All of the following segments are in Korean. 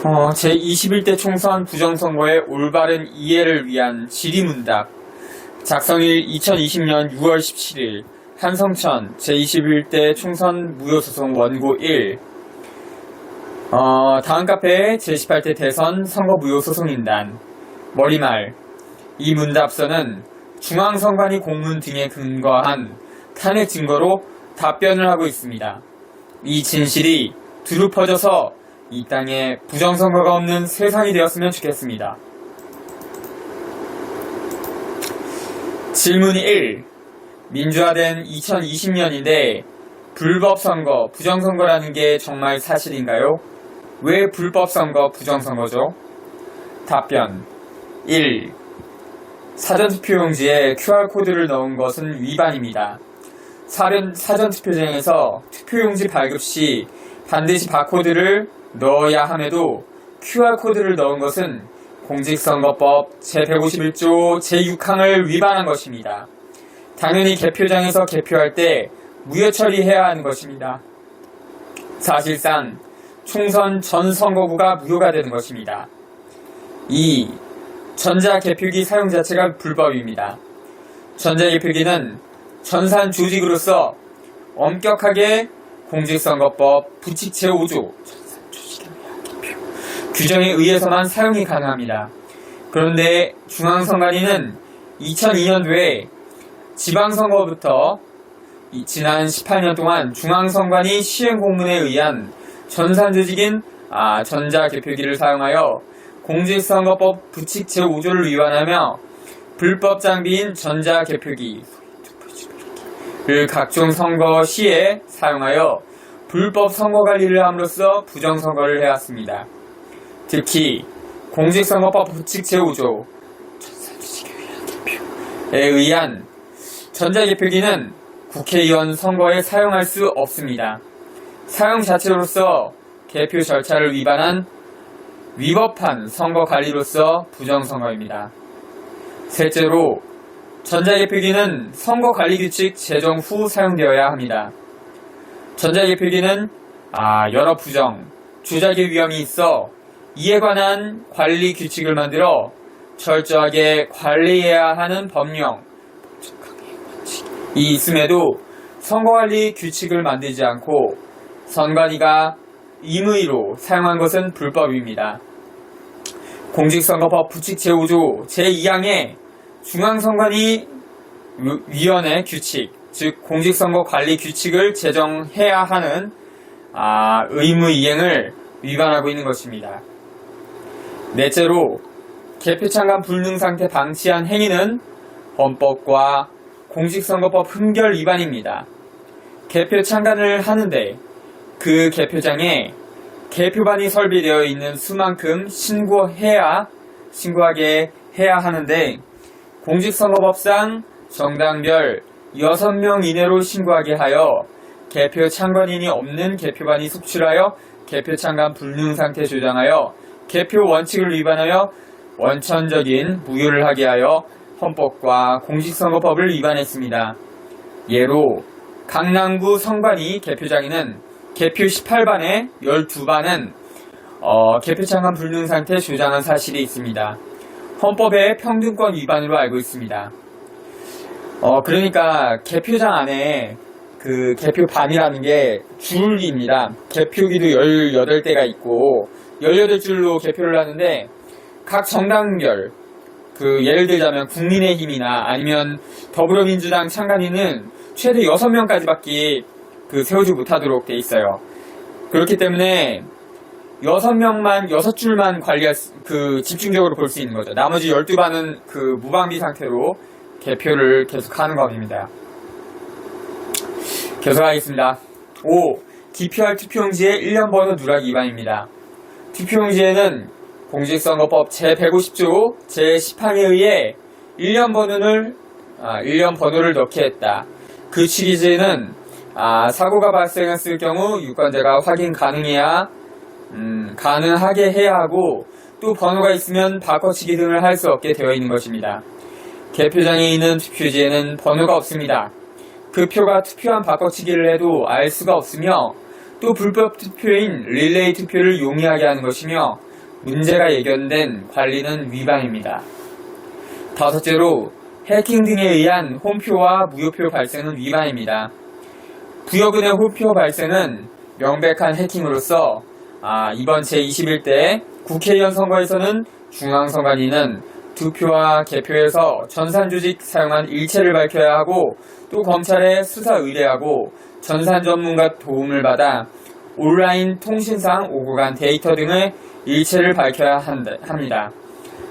제21대 총선 부정선거의 올바른 이해를 위한 질의문답 작성일 2020년 6월 17일 한성천 제21대 총선 무효소송 원고 1 다음 카페 제18대 대선 선거 무효소송인단 머리말 이 문답서는 중앙선관위 공문 등에 근거한 탄핵 증거로 답변을 하고 있습니다. 이 진실이 두루 퍼져서 이 땅에 부정선거가 없는 세상이 되었으면 좋겠습니다. 질문 1. 민주화된 2020년인데 불법선거, 부정선거라는 게 정말 사실인가요? 왜 불법선거, 부정선거죠? 답변 1. 사전투표용지에 QR코드를 넣은 것은 위반입니다. 사전투표장에서 투표용지 발급 시 반드시 바코드를 넣어야 함에도 QR코드를 넣은 것은 공직선거법 제151조 제6항을 위반한 것입니다. 당연히 개표장에서 개표할 때 무효 처리해야 하는 것입니다. 사실상 총선 전 선거구가 무효가 되는 것입니다. 2. 전자개표기 사용 자체가 불법입니다. 전자개표기는 전산 조직으로서 엄격하게 공직선거법 부칙 제5조 규정에 의해서만 사용이 가능합니다. 그런데 중앙선관위는 2002년도에 지방선거부터 지난 18년 동안 중앙선관위 시행공문에 의한 전산조직인 전자개표기를 사용하여 공직선거법 부칙 제5조를 위반하며 불법 장비인 전자개표기를 각종 선거 시에 사용하여 불법 선거관리를 함으로써 부정선거를 해왔습니다. 특히 공직선거법 부칙 제5조에 의한 전자개표기는 국회의원 선거에 사용할 수 없습니다. 사용 자체로서 개표 절차를 위법한 선거관리로서 부정선거입니다. 셋째로 전자개표기는 선거관리규칙 제정 후 사용되어야 합니다. 전자개표기는 여러 부정, 조작의 위험이 있어 이에 관한 관리 규칙을 만들어 철저하게 관리해야 하는 법령이 있음에도 선거관리 규칙을 만들지 않고 선관위가 임의로 사용한 것은 불법입니다. 공직선거법 부칙 제5조 제2항에 중앙선관위 위원회 규칙, 즉 공직선거 관리 규칙을 제정해야 하는 의무 이행을 위반하고 있는 것입니다. 넷째로 개표창간 불능 상태 방치한 행위는 헌법과 공직선거법 흠결 위반입니다. 개표 창간을 하는데 그 개표장에 개표반이 설비되어 있는 수만큼 신고하게 해야 하는데 공직선거법상 정당별 6명 이내로 신고하게 하여 개표 참관인이 없는 개표반이 속출하여 개표 창간 불능 상태 조장하여 개표 원칙을 위반하여 원천적인 무효를 하게 하여 헌법과 공직선거법을 위반했습니다. 예로 강남구 선관위 개표장에는 개표 18반에 12반은 개표 창간 불능 상태 조장한 사실이 있습니다. 헌법의 평등권 위반으로 알고 있습니다. 그러니까 개표장 안에 그 개표반이라는 게 줄입니다. 개표기도 18대가 있고 18줄로 개표를 하는데 각 정당별 예를 들자면 국민의힘이나 아니면 더불어민주당 참관인은 최대 6명까지밖에 세우지 못하도록 돼 있어요. 그렇기 때문에 6줄만 관리할 집중적으로 볼 수 있는 거죠. 나머지 12반은 무방비 상태로 개표를 계속하는 겁니다. 계속하겠습니다. 5. DPR 투표용지의 1년 번호 누락이 위반입니다. 투표용지에는 공직선거법 제150조 제10항에 의해 1년 번호를 넣게 했다. 그 취지는 사고가 발생했을 경우 유권자가 확인 가능하게 해야 하고 또 번호가 있으면 바꿔치기 등을 할 수 없게 되어 있는 것입니다. 개표장에 있는 투표지에는 번호가 없습니다. 그 표가 투표한 바꿔치기를 해도 알 수가 없으며 또 불법 투표인 릴레이 투표를 용이하게 하는 것이며 문제가 예견된 관리는 위반입니다. 다섯째로 해킹 등에 의한 홈표와 무효표 발생은 위반입니다. 부여근의 홈표 발생은 명백한 해킹으로서 이번 제21대 국회의원 선거에서는 중앙선관위는 투표와 개표에서 전산조직 사용한 일체를 밝혀야 하고, 또 검찰에 수사 의뢰하고 전산 전문가 도움을 받아 온라인 통신상 오고 간 데이터 등의 일체를 밝혀야 합니다.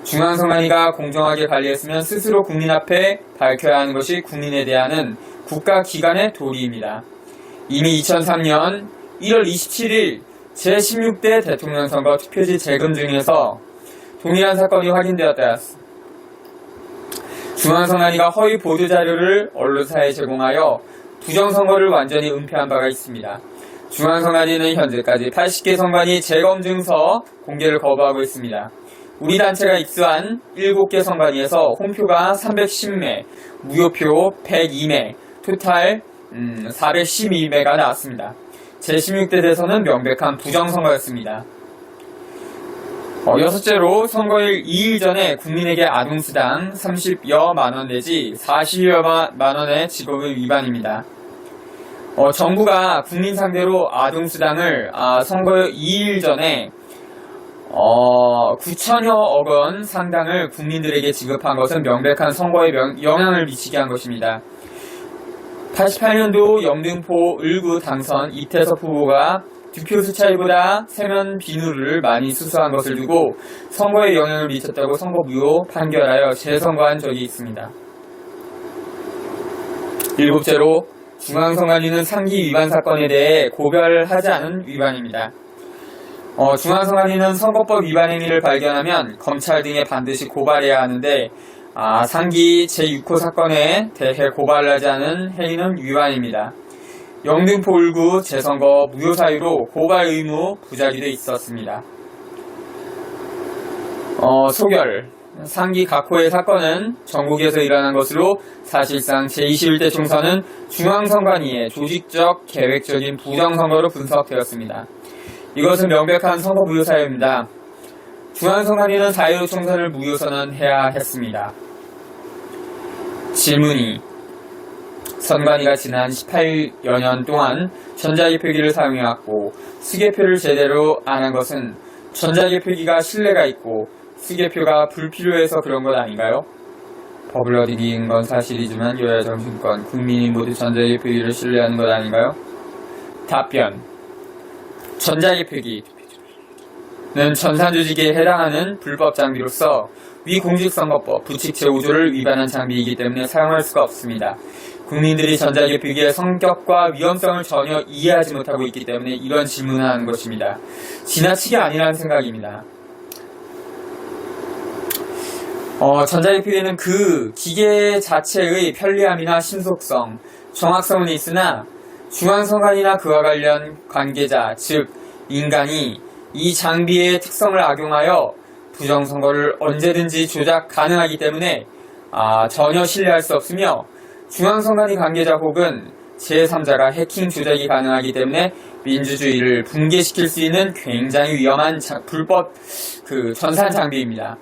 중앙선관위가 공정하게 관리했으면 스스로 국민 앞에 밝혀야 하는 것이 국민에 대한 국가기관의 도리입니다. 이미 2003년 1월 27일 제16대 대통령 선거 투표지 재검 중에서 동일한 사건이 확인되었다. 중앙선관위가 허위 보도자료를 언론사에 제공하여 부정선거를 완전히 은폐한 바가 있습니다. 중앙선관위는 현재까지 80개 선관위 재검증서 공개를 거부하고 있습니다. 우리 단체가 입수한 7개 선관위에서 홈표가 310매, 무효표 102매, 토탈 412매가 나왔습니다. 제16대 대선은 명백한 부정선거였습니다. 여섯째로 선거일 2일 전에 국민에게 아동수당 30여 만원 내지 40여 만원의 지급을 위반입니다. 정부가 국민 상대로 아동수당을 선거일 2일 전에 9천여억 원 상당을 국민들에게 지급한 것은 명백한 선거에 영향을 미치게 한 것입니다. 88년도 영등포 을구 당선 이태석 후보가 득표수 차이보다 세면 비누를 많이 수수한 것을 두고 선거에 영향을 미쳤다고 선거 무효 판결하여 재선거한 적이 있습니다. 일곱째로 중앙선관위는 상기 위반 사건에 대해 고발하지 않은 위반입니다. 중앙선관위는 선거법 위반 행위를 발견하면 검찰 등에 반드시 고발해야 하는데 상기 제6호 사건에 대해 고발하지 않은 행위는 위반입니다. 영등포 을구 재선거 무효 사유로 고발 의무 부작위돼 있었습니다. 소결 상기 각호의 사건은 전국에서 일어난 것으로 사실상 제21대 총선은 중앙선관위의 조직적 계획적인 부정선거로 분석되었습니다. 이것은 명백한 선거 무효 사유입니다. 중앙선관위는 4.15 총선을 무효 선언해야 했습니다. 질문이 선관위가 지난 18여 년 동안 전자개표기를 사용해왔고 수개표를 제대로 안 한 것은 전자개표기가 신뢰가 있고 수개표가 불필요해서 그런 것 아닌가요? 법을 어기는 건 사실이지만 여야 정신권, 국민이 모두 전자개표기를 신뢰하는 것 아닌가요? 답변. 전자개표기는 전산조직에 해당하는 불법 장비로서 위공직선거법 부칙 제5조를 위반한 장비이기 때문에 사용할 수가 없습니다. 국민들이 전자개표기의 성격과 위험성을 전혀 이해하지 못하고 있기 때문에 이런 질문을 하는 것입니다. 지나치게 아니라는 생각입니다. 전자개표기는 그 기계 자체의 편리함이나 신속성, 정확성은 있으나 중앙선관위나 그와 관련 관계자, 즉 인간이 이 장비의 특성을 악용하여 부정선거를 언제든지 조작 가능하기 때문에 전혀 신뢰할 수 없으며 중앙선관위 관계자 혹은 제3자가 해킹 조작이 가능하기 때문에 민주주의를 붕괴시킬 수 있는 굉장히 위험한 불법 전산 장비입니다.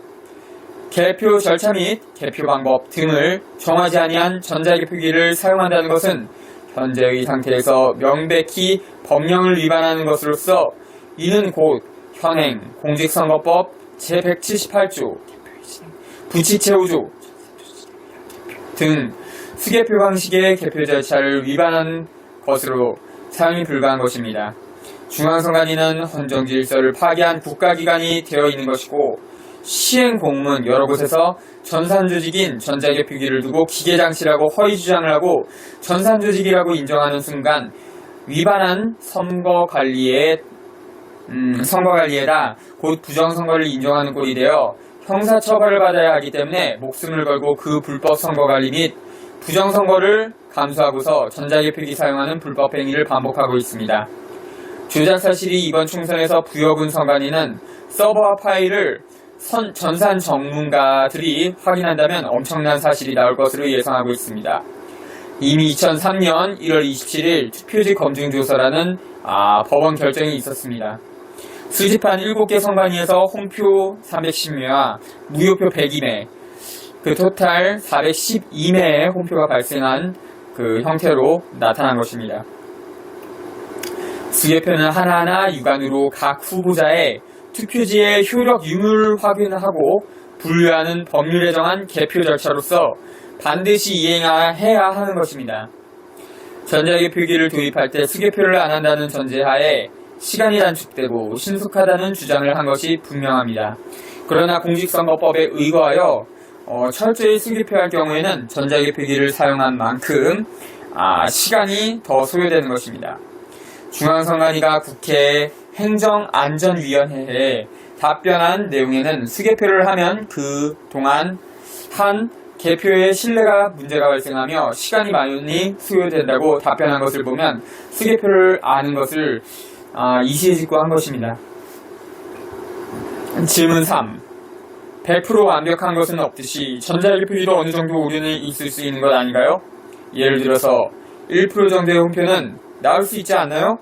개표 절차 및 개표 방법 등을 정하지 아니한 전자개표기를 사용한다는 것은 현재의 상태에서 명백히 법령을 위반하는 것으로서 이는 곧 현행 공직선거법 제178조 부칙 제5조 등 수개표 방식의 개표 절차를 위반한 것으로 사용이 불가한 것입니다. 중앙선관위는 헌정질서를 파괴한 국가기관이 되어 있는 것이고 시행 공문 여러 곳에서 전산조직인 전자개표기를 두고 기계장치라고 허위주장을 하고 전산조직이라고 인정하는 순간 위반한 선거관리에다 곧 부정선거를 인정하는 꼴이 되어 형사처벌을 받아야 하기 때문에 목숨을 걸고 그 불법 선거관리 및 부정선거를 감수하고서 전자개표기 사용하는 불법 행위를 반복하고 있습니다. 조작 사실이 이번 총선에서 부여군 선관위는 서버와 파일을 전산 전문가들이 확인한다면 엄청난 사실이 나올 것으로 예상하고 있습니다. 이미 2003년 1월 27일 투표지 검증조서라는 법원 결정이 있었습니다. 수집한 7개 선관위에서 홍표 310매와 무효표 102매, 그 토탈 412매의 홍표가 발생한 그 형태로 나타난 것입니다. 수개표는 하나하나 유관으로 각 후보자의 투표지의 효력 유무를 확인하고 분류하는 법률에 정한 개표 절차로서 반드시 이행해야 하는 것입니다. 전자개표기를 도입할 때 수개표를 안 한다는 전제하에 시간이 단축되고 신속하다는 주장을 한 것이 분명합니다. 그러나 공직선거법에 의거하여 철저히 수개표할 경우에는 전자개표기를 사용한 만큼 시간이 더 소요되는 것입니다. 중앙선관위가 국회 행정안전위원회에 답변한 내용에는 수개표를 하면 그 동안 한 개표의 신뢰가 문제가 발생하며 시간이 많이 소요된다고 답변한 것을 보면 수개표를 아는 것을 이시해짓고 한 것입니다. 질문 3. 100% 완벽한 것은 없듯이 전자개표기도 어느 정도 오류는 있을 수 있는 것 아닌가요? 예를 들어서 1% 정도의 홍표는 나올 수 있지 않나요?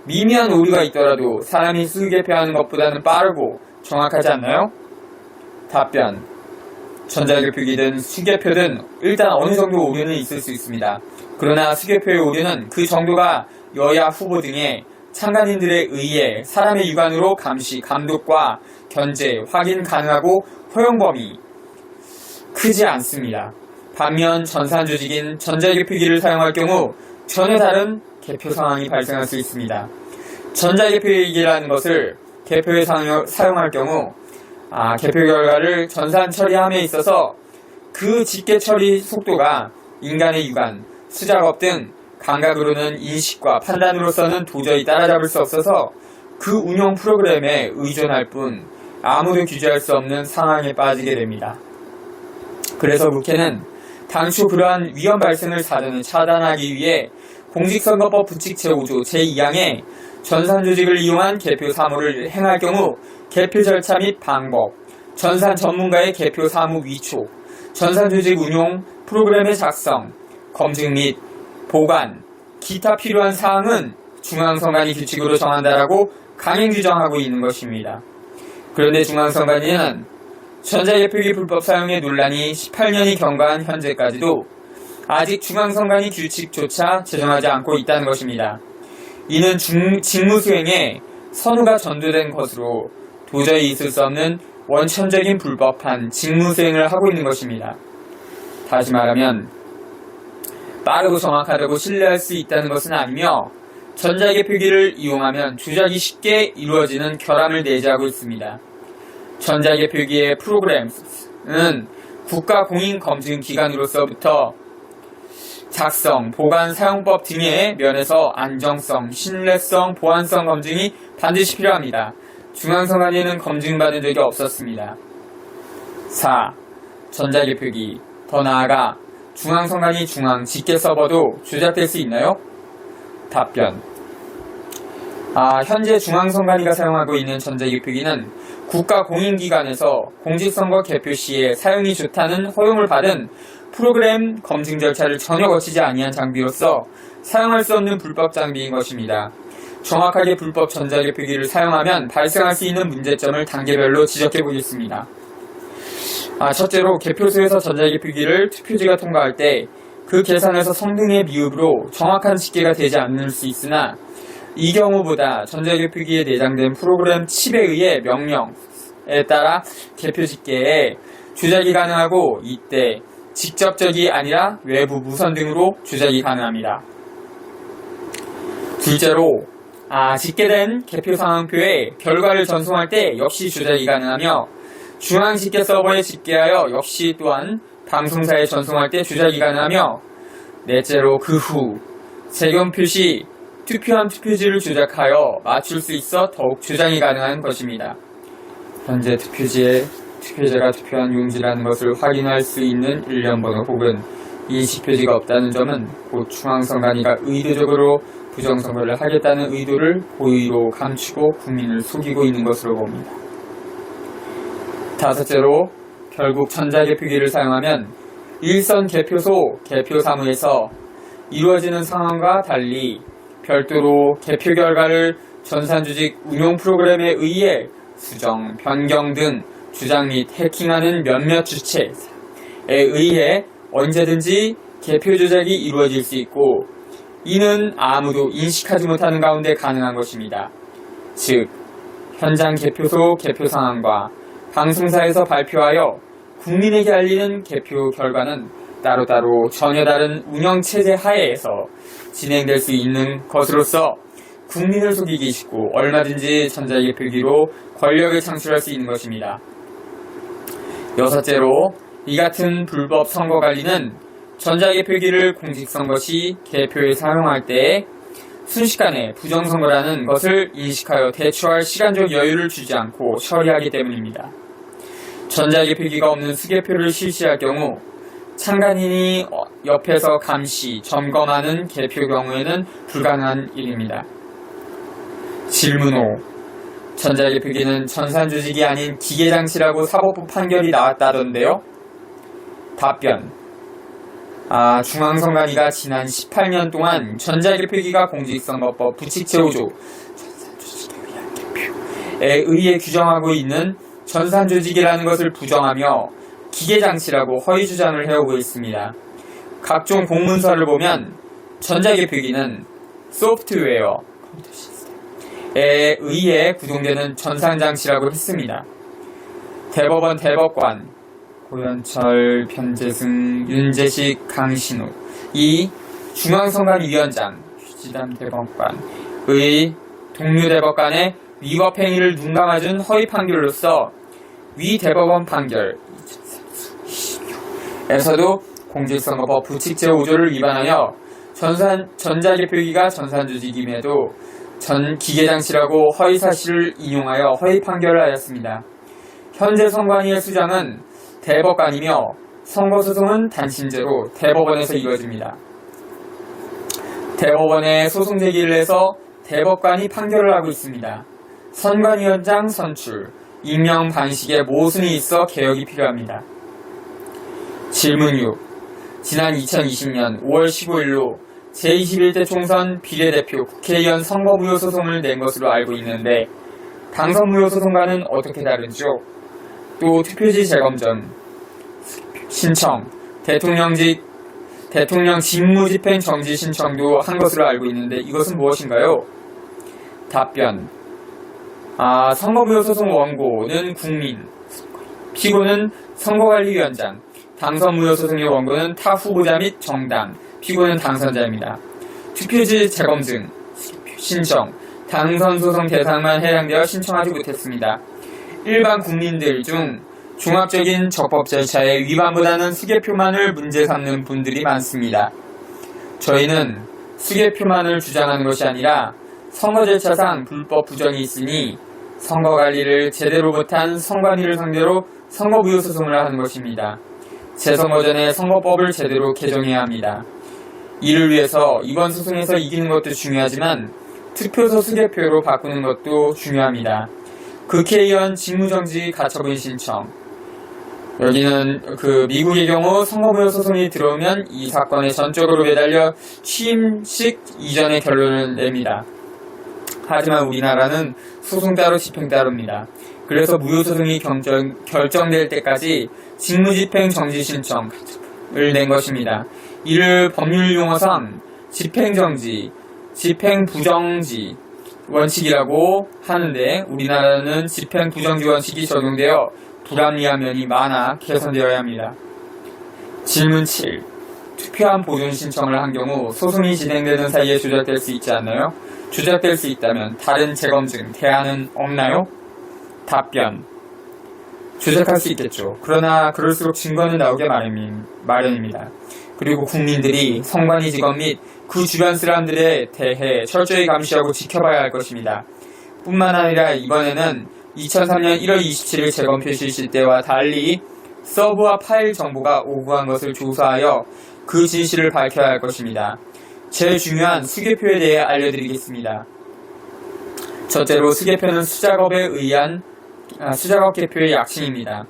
미미한 오류가 있더라도 사람이 수개표하는 것보다는 빠르고 정확하지 않나요? 답변. 전자개표기든 수개표든 일단 어느 정도 오류는 있을 수 있습니다. 그러나 수개표의 오류는 그 정도가 여야 후보 등의 참관인들에 의해 사람의 유관으로 감시, 감독과 견제, 확인 가능하고 허용 범위 크지 않습니다. 반면 전산조직인 전자개표기를 사용할 경우 전혀 다른 개표 상황이 발생할 수 있습니다. 전자개표기라는 것을 개표에 사용할 경우 개표 결과를 전산 처리함에 있어서 그 집계 처리 속도가 인간의 유관, 수작업 등 감각으로는 인식과 판단으로서는 도저히 따라잡을 수 없어서 그 운용 프로그램에 의존할 뿐 아무도 규제할 수 없는 상황에 빠지게 됩니다. 그래서 국회는 당초 그러한 위험 발생을 사전에 차단하기 위해 공직선거법 부칙 제5조 제2항에 전산조직을 이용한 개표 사무를 행할 경우 개표 절차 및 방법, 전산 전문가의 개표 사무 위촉, 전산조직 운용 프로그램의 작성, 검증 및 보관, 기타 필요한 사항은 중앙선관위 규칙으로 정한다라고 강행 규정하고 있는 것입니다. 그런데 중앙선관위는 전자개표기 불법 사용의 논란이 18년이 경과한 현재까지도 아직 중앙선관위 규칙조차 제정하지 않고 있다는 것입니다. 이는 직무수행에 선우가 전도된 것으로 도저히 있을 수 없는 원천적인 불법한 직무수행을 하고 있는 것입니다. 다시 말하면 빠르고 정확하다고 신뢰할 수 있다는 것은 아니며 전자개표기를 이용하면 조작이 쉽게 이루어지는 결함을 내재하고 있습니다. 전자개표기의 프로그램은 국가공인검증기관으로서부터 작성, 보관, 사용법 등의 면에서 안정성, 신뢰성, 보안성 검증이 반드시 필요합니다. 중앙선관위는 검증받은 적이 없었습니다. 4. 전자개표기, 더 나아가 중앙선관위 중앙 직계 서버도 조작될 수 있나요? 답변. 현재 중앙선관위가 사용하고 있는 전자개표기는 국가공인기관에서 공직선거 개표 시에 사용이 좋다는 허용을 받은 프로그램 검증 절차를 전혀 거치지 아니한 장비로서 사용할 수 없는 불법 장비인 것입니다. 정확하게 불법 전자개표기를 사용하면 발생할 수 있는 문제점을 단계별로 지적해 보겠습니다. 첫째로 개표소에서 전자개표기를 투표지가 통과할 때 그 계산에서 성등의 미흡으로 정확한 집계가 되지 않을 수 있으나 이 경우보다 전자개표기에 내장된 프로그램 칩에 의해 명령에 따라 개표 집계에 조작이 가능하고 이때 직접적이 아니라 외부 무선 등으로 조작이 가능합니다. 둘째로 집계된 개표 상황표에 결과를 전송할 때 역시 조작이 가능하며 중앙 집계 서버에 집계하여 역시 또한 방송사에 전송할 때 조작이 가능하며 넷째로 그 후 재검표 시 투표한 투표지를 조작하여 맞출 수 있어 더욱 조작이 가능한 것입니다. 현재 투표지에 투표자가 투표한 용지라는 것을 확인할 수 있는 일련번호 혹은 인식표지가 없다는 점은 곧 중앙선관위가 의도적으로 부정선거를 하겠다는 의도를 고의로 감추고 국민을 속이고 있는 것으로 봅니다. 다섯째로 결국 전자개표기를 사용하면 일선 개표소 개표사무에서 이루어지는 상황과 달리 별도로 개표 결과를 전산조직 운용 프로그램에 의해 수정, 변경 등 주장 및 해킹하는 몇몇 주체에 의해 언제든지 개표 조작이 이루어질 수 있고 이는 아무도 인식하지 못하는 가운데 가능한 것입니다. 즉, 현장 개표소 개표 상황과 방송사에서 발표하여 국민에게 알리는 개표 결과는 따로따로 전혀 다른 운영체제 하에서 진행될 수 있는 것으로서 국민을 속이기 쉽고 얼마든지 전자개표기로 권력을 창출할 수 있는 것입니다. 여섯째로, 이 같은 불법 선거관리는 전자개표기를 공직선거 시 개표에 사용할 때 순식간에 부정선거라는 것을 인식하여 대처할 시간적 여유를 주지 않고 처리하기 때문입니다. 전자개표기가 없는 수개표를 실시할 경우 참관인이 옆에서 감시, 점검하는 개표 경우에는 불가능한 일입니다. 질문 5. 전자개표기는 전산조직이 아닌 기계장치라고 사법부 판결이 나왔다던데요? 답변. 중앙선관위가 지난 18년 동안 전자개표기가 공직선거법 부칙제5조 전산조직에 의한 개표에 의해 규정하고 있는 전산조직이라는 것을 부정하며 기계장치라고 허위 주장을 해오고 있습니다. 각종 공문서를 보면 전자개표기는 소프트웨어, 컴퓨터 시스템에 의해 구동되는 전산장치라고 했습니다. 대법원 대법관 고현철, 변재승, 윤재식, 강신우 이 중앙선관위원장 휴지담 대법관의 동료 대법관의 위법 행위를 눈감아준 허위 판결로서 위 대법원 판결 2020년에서도 공직선거법 부칙제5조를 위반하여 전자개표기가 전산조직임에도 전 기계장치라고 허위사실을 인용하여 허위 판결을 하였습니다. 현재 선관위의 수장은 대법관이며 선거소송은 단신제로 대법원에서 이루어집니다. 대법원에 소송 제기를 해서 대법관이 판결을 하고 있습니다. 선관위원장 선출, 임명 방식에 모순이 있어 개혁이 필요합니다. 질문 6. 지난 2020년 5월 15일로 제21대 총선 비례대표 국회의원 선거무효 소송을 낸 것으로 알고 있는데 당선무효 소송과는 어떻게 다른지요? 또 투표지 재검 전 신청, 대통령 직무집행 정지 신청도 한 것으로 알고 있는데 이것은 무엇인가요? 답변. 선거무효 소송 원고는 국민, 피고는 선거관리위원장, 당선무효 소송의 원고는 타 후보자 및 정당, 피고는 당선자입니다. 투표지 재검증, 신청, 당선소송 대상만 해당되어 신청하지 못했습니다. 일반 국민들 중 종합적인 적법 절차의 위반보다는 수개표만을 문제 삼는 분들이 많습니다. 저희는 수개표만을 주장하는 것이 아니라 선거 절차상 불법 부정이 있으니 선거관리를 제대로 못한 선관위를 상대로 선거무효 소송을 하는 것입니다. 재선거 전에 선거법을 제대로 개정해야 합니다. 이를 위해서 이번 소송에서 이기는 것도 중요하지만 투표소 수개표로 바꾸는 것도 중요합니다. 국회의원 직무정지 가처분 신청. 여기는 미국의 경우 선거무효 소송이 들어오면 이 사건에 전적으로 매달려 취임식 이전의 결론을 냅니다. 하지만 우리나라는 소송 따로 집행 따로입니다. 그래서 무효소송이 결정될 때까지 직무집행 정지 신청을 낸 것입니다. 이를 법률 용어상 집행정지, 집행부정지 원칙이라고 하는데 우리나라는 집행부정지 원칙이 적용되어 불합리한 면이 많아 개선되어야 합니다. 질문 7. 투표함 보존 신청을 한 경우 소송이 진행되는 사이에 조작될 수 있지 않나요? 조작될 수 있다면 다른 재검증, 대안은 없나요? 답변. 조작할 수 있겠죠. 그러나 그럴수록 증거는 나오게 마련입니다. 그리고 국민들이 선관위 직원 및 그 주변 사람들에 대해 철저히 감시하고 지켜봐야 할 것입니다. 뿐만 아니라 이번에는 2003년 1월 27일 재검표 실시 때와 달리 서버와 파일 정보가 오구한 것을 조사하여 그 진실을 밝혀야 할 것입니다. 제일 중요한 수개표에 대해 알려드리겠습니다. 첫째로 수개표는 수작업에 의한 수작업 개표의 약칭입니다.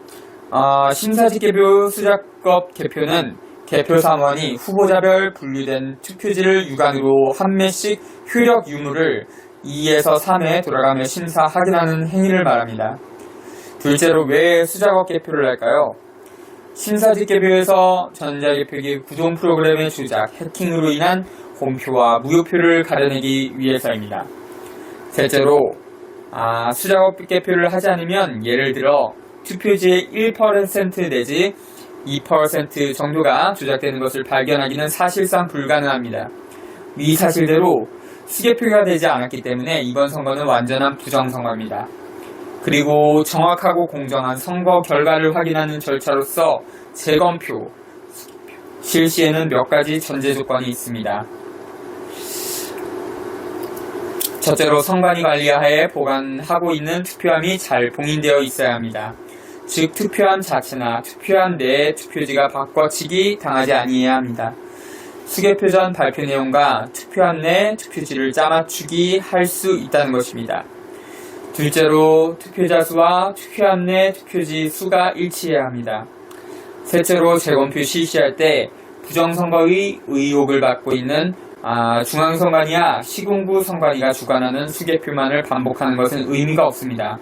심사직개표 수작업 개표는 개표 사무원이 후보자별 분류된 투표지를 유관으로 한 매씩 효력 유무를 2에서 3회 돌아가며 심사 확인하는 행위를 말합니다. 둘째로 왜 수작업 개표를 할까요? 심사직 개표에서 전자개표기 구동 프로그램의 조작, 해킹으로 인한 홈표와 무효표를 가려내기 위해서입니다. 셋째로 수작업 개표를 하지 않으면 예를 들어 투표지의 1% 내지 2% 정도가 조작되는 것을 발견하기는 사실상 불가능합니다. 위 사실대로 수개표가 되지 않았기 때문에 이번 선거는 완전한 부정선거입니다. 그리고 정확하고 공정한 선거 결과를 확인하는 절차로서 재검표, 실시에는 몇 가지 전제 조건이 있습니다. 첫째로 선관위 관리하에 보관하고 있는 투표함이 잘 봉인되어 있어야 합니다. 즉 투표함 자체나 투표함 내의 투표지가 바꿔치기 당하지 아니해야 합니다. 수개표 전 발표 내용과 투표함 내 투표지를 짜맞추기 할 수 있다는 것입니다. 둘째로 투표자 수와 투표함 내 투표지 수가 일치해야 합니다. 셋째로 재검표 실시할 때 부정선거의 의혹을 받고 있는 중앙선관위와 시군구 선관위가 주관하는 수개표만을 반복하는 것은 의미가 없습니다.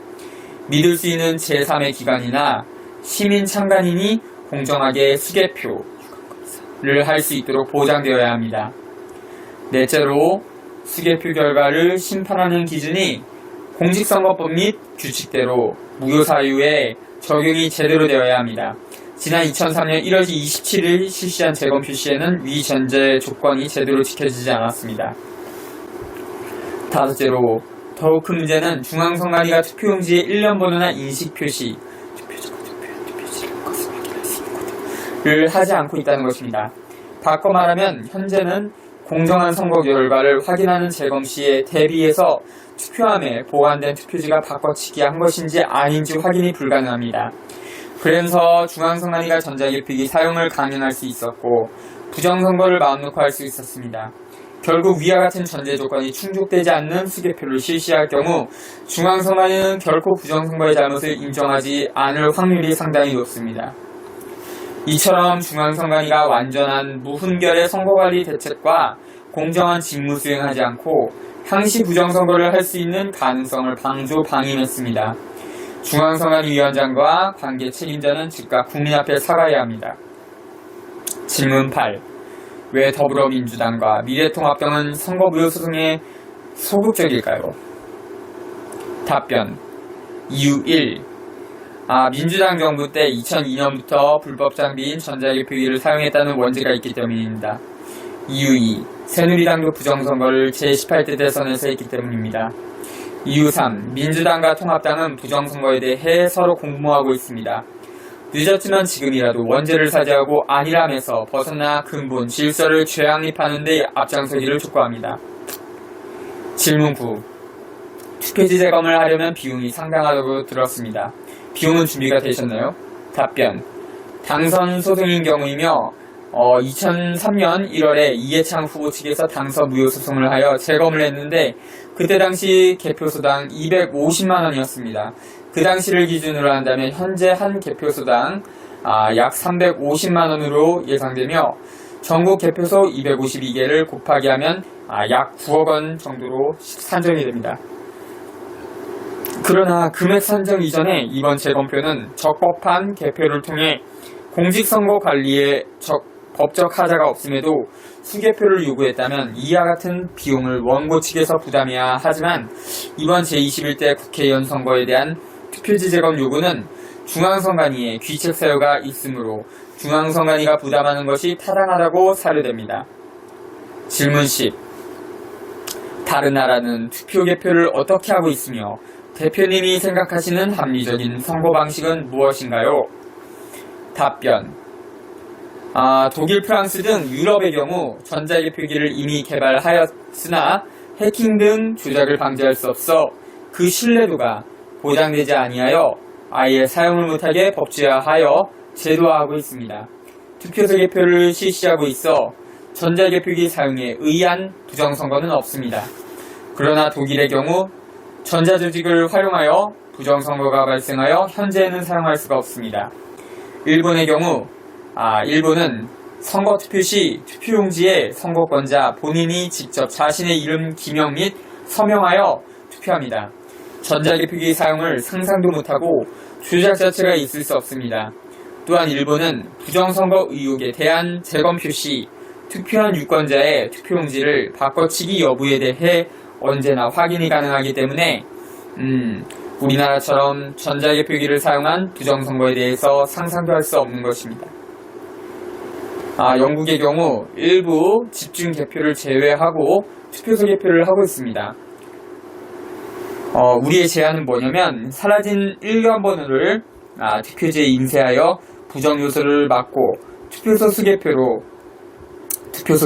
믿을 수 있는 제3의 기관이나 시민 참관인이 공정하게 수개표를 할 수 있도록 보장되어야 합니다. 넷째로 수개표 결과를 심판하는 기준이 공직선거법 및 규칙대로 무효사유에 적용이 제대로 되어야 합니다. 지난 2003년 1월 27일 실시한 재검표 시에는 위 전제 조건이 제대로 지켜지지 않았습니다. 다섯째로 더욱 큰 문제는 중앙선관위가 투표용지에 1년 번호나 인식 표시, 투표지를 하지 않고 있다는 것입니다. 바꿔 말하면 현재는 공정한 선거 결과를 확인하는 재검 시에 대비해서 투표함에 보관된 투표지가 바꿔치기 한 것인지 아닌지 확인이 불가능합니다. 그래서 중앙선관위가 전자개표기 사용을 강행할 수 있었고 부정선거를 마음 놓고 할 수 있었습니다. 결국 위와 같은 전제 조건이 충족되지 않는 수개표를 실시할 경우 중앙선관위는 결코 부정선거의 잘못을 인정하지 않을 확률이 상당히 높습니다. 이처럼 중앙선관위가 완전한 무훈결의 선거관리 대책과 공정한 직무 수행하지 않고 항시 부정선거를 할 수 있는 가능성을 방조방임했습니다. 중앙선관위 위원장과 관계 책임자는 즉각 국민 앞에 사과해야 합니다. 질문 8. 왜 더불어민주당과 미래통합당은 선거무효소송에 소극적일까요? 답변. 이유 1. 민주당 정부 때 2002년부터 불법 장비인 전자개표기를 사용했다는 원죄가 있기 때문입니다. 이유 2. 새누리당도 부정선거를 제18대 대선에서 했기 때문입니다. 이유 3. 민주당과 통합당은 부정선거에 대해 서로 공모하고 있습니다. 늦었지만 지금이라도 원죄를 사죄하고 안일함에서 벗어나 근본 질서를 재확립하는 데 앞장서기를 촉구합니다. 질문 9. 투표지 재검을 하려면 비용이 상당하다고 들었습니다. 비용은 준비가 되셨나요? 답변. 당선 소송인 경우이며 2003년 1월에 이해창 후보 측에서 당선 무효 소송을 하여 재검을 했는데 그때 당시 개표소당 250만 원이었습니다. 그 당시를 기준으로 한다면 현재 한 개표소당 약 350만 원으로 예상되며 전국 개표소 252개를 곱하기 하면 약 9억 원 정도로 산정이 됩니다. 그러나 금액 산정 이전에 이번 재검표는 적법한 개표를 통해 공직선거 관리에 법적 하자가 없음에도 수개표를 요구했다면 이와 같은 비용을 원고 측에서 부담해야 하지만 이번 제21대 국회의원 선거에 대한 투표지 재검 요구는 중앙선관위에 귀책 사유가 있으므로 중앙선관위가 부담하는 것이 타당하다고 사료됩니다. 질문 10. 다른 나라는 투표 개표를 어떻게 하고 있으며 대표님이 생각하시는 합리적인 선거 방식은 무엇인가요? 답변. 독일, 프랑스 등 유럽의 경우 전자개표기를 이미 개발하였으나 해킹 등 조작을 방지할 수 없어 그 신뢰도가 보장되지 아니하여 아예 사용을 못하게 법제화하여 제도화하고 있습니다. 투표소 개표를 실시하고 있어 전자개표기 사용에 의한 부정선거는 없습니다. 그러나 독일의 경우 전자조직을 활용하여 부정선거가 발생하여 현재는 사용할 수가 없습니다. 일본의 경우 일본은 선거 투표 시 투표용지에 선거권자 본인이 직접 자신의 이름, 기명 및 서명하여 투표합니다. 전자개표기 사용을 상상도 못하고 조작 자체가 있을 수 없습니다. 또한 일본은 부정선거 의혹에 대한 재검표 시 투표한 유권자의 투표용지를 바꿔치기 여부에 대해 언제나 확인이 가능하기 때문에 우리나라처럼 전자개표기를 사용한 부정선거에 대해서 상상도 할 수 없는 것입니다. 영국의 경우 일부 집중 개표를 제외하고 투표소 개표를 하고 있습니다. 우리의 제안은 뭐냐면 사라진 일관번호를 투표지에 인쇄하여 부정 요소를 막고 투표소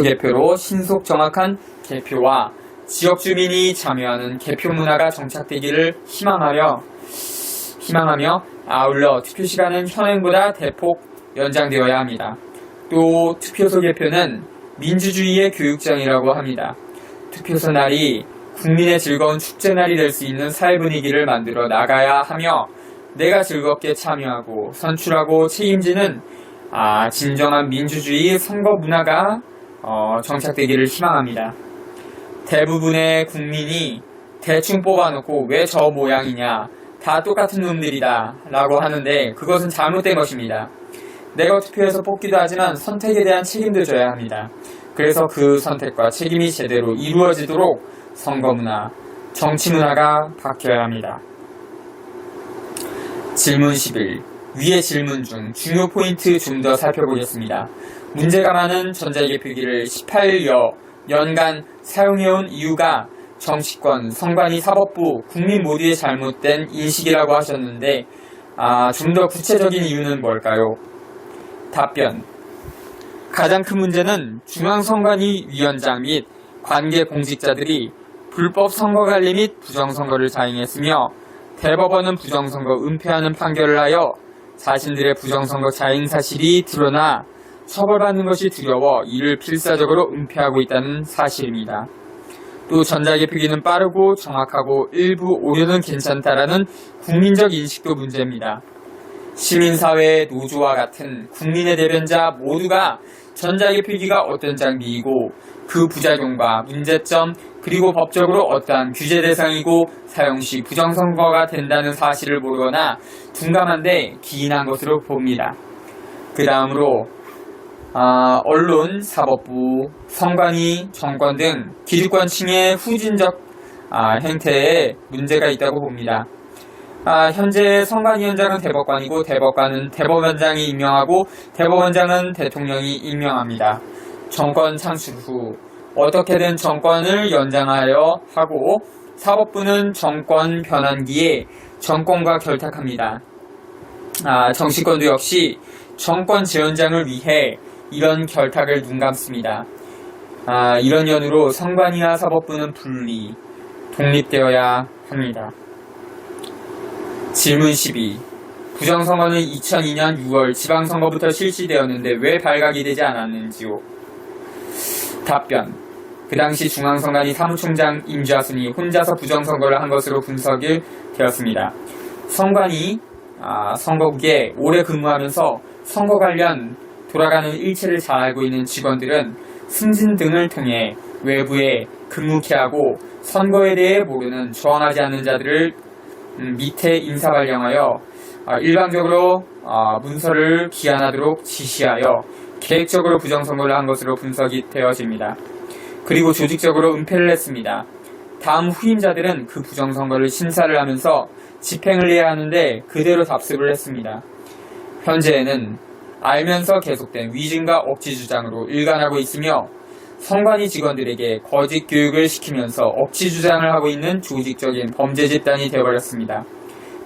개표로 신속 정확한 개표와 지역 주민이 참여하는 개표 문화가 정착되기를 희망하며 아울러 투표 시간은 현행보다 대폭 연장되어야 합니다. 또 투표소 개표는 민주주의의 교육장이라고 합니다. 투표소 날이 국민의 즐거운 축제날이 될 수 있는 사회 분위기를 만들어 나가야 하며 내가 즐겁게 참여하고 선출하고 책임지는 진정한 민주주의 선거 문화가 정착되기를 희망합니다. 대부분의 국민이 대충 뽑아놓고 왜 저 모양이냐, 다 똑같은 놈들이다 라고 하는데 그것은 잘못된 것입니다. 내가 투표해서 뽑기도 하지만 선택에 대한 책임도 져야 합니다. 그래서 그 선택과 책임이 제대로 이루어지도록 선거문화, 정치문화가 바뀌어야 합니다. 질문 11. 위의 질문 중 중요 포인트 좀 더 살펴보겠습니다. 문제가 많은 전자개표기를 18여 년간 사용해온 이유가 정치권, 선관위, 사법부, 국민 모두의 잘못된 인식이라고 하셨는데 좀 더 구체적인 이유는 뭘까요? 답변. 가장 큰 문제는 중앙선관위 위원장 및 관계 공직자들이 불법 선거관리 및 부정선거를 자행했으며 대법원은 부정선거 은폐하는 판결을 하여 자신들의 부정선거 자행 사실이 드러나 처벌받는 것이 두려워 이를 필사적으로 은폐하고 있다는 사실입니다. 또 전자개표기는 빠르고 정확하고 일부 오류는 괜찮다라는 국민적 인식도 문제입니다. 시민사회, 노조와 같은 국민의 대변자 모두가 전자개표기가 어떤 장비이고 그 부작용과 문제점 그리고 법적으로 어떠한 규제 대상이고 사용 시 부정선거가 된다는 사실을 모르거나 둔감한데 기인한 것으로 봅니다. 그 다음으로 언론, 사법부, 선관위, 정권 등 기득권층의 후진적 행태에 문제가 있다고 봅니다. 현재 선관위원장은 대법관이고 대법관은 대법원장이 임명하고 대법원장은 대통령이 임명합니다. 정권 창출 후 어떻게든 정권을 연장하여 하고 사법부는 정권 변환기에 정권과 결탁합니다. 정치권도 역시 정권 재연장을 위해 이런 결탁을 눈감습니다. 이런 연유로 선관위와 사법부는 분리, 독립되어야 합니다. 질문 12. 부정선거는 2002년 6월 지방선거부터 실시되었는데 왜 발각이 되지 않았는지요? 답변. 그 당시 중앙선관위 사무총장 임좌순이 혼자서 부정선거를 한 것으로 분석이 되었습니다. 선관위 선거국에 오래 근무하면서 선거 관련 돌아가는 일체를 잘 알고 있는 직원들은 승진 등을 통해 외부에 근무케 하고 선거에 대해 모르는 저항하지 않는 자들을 밑에 인사 발령하여 일방적으로 문서를 기한하도록 지시하여 계획적으로 부정선거를 한 것으로 분석이 되어집니다. 그리고 조직적으로 은폐를 했습니다. 다음 후임자들은 그 부정선거를 심사를 하면서 집행을 해야 하는데 그대로 답습을 했습니다. 현재에는 알면서 계속된 위증과 억지 주장으로 일관하고 있으며 선관위 직원들에게 거짓 교육을 시키면서 억지 주장을 하고 있는 조직적인 범죄 집단이 되어버렸습니다.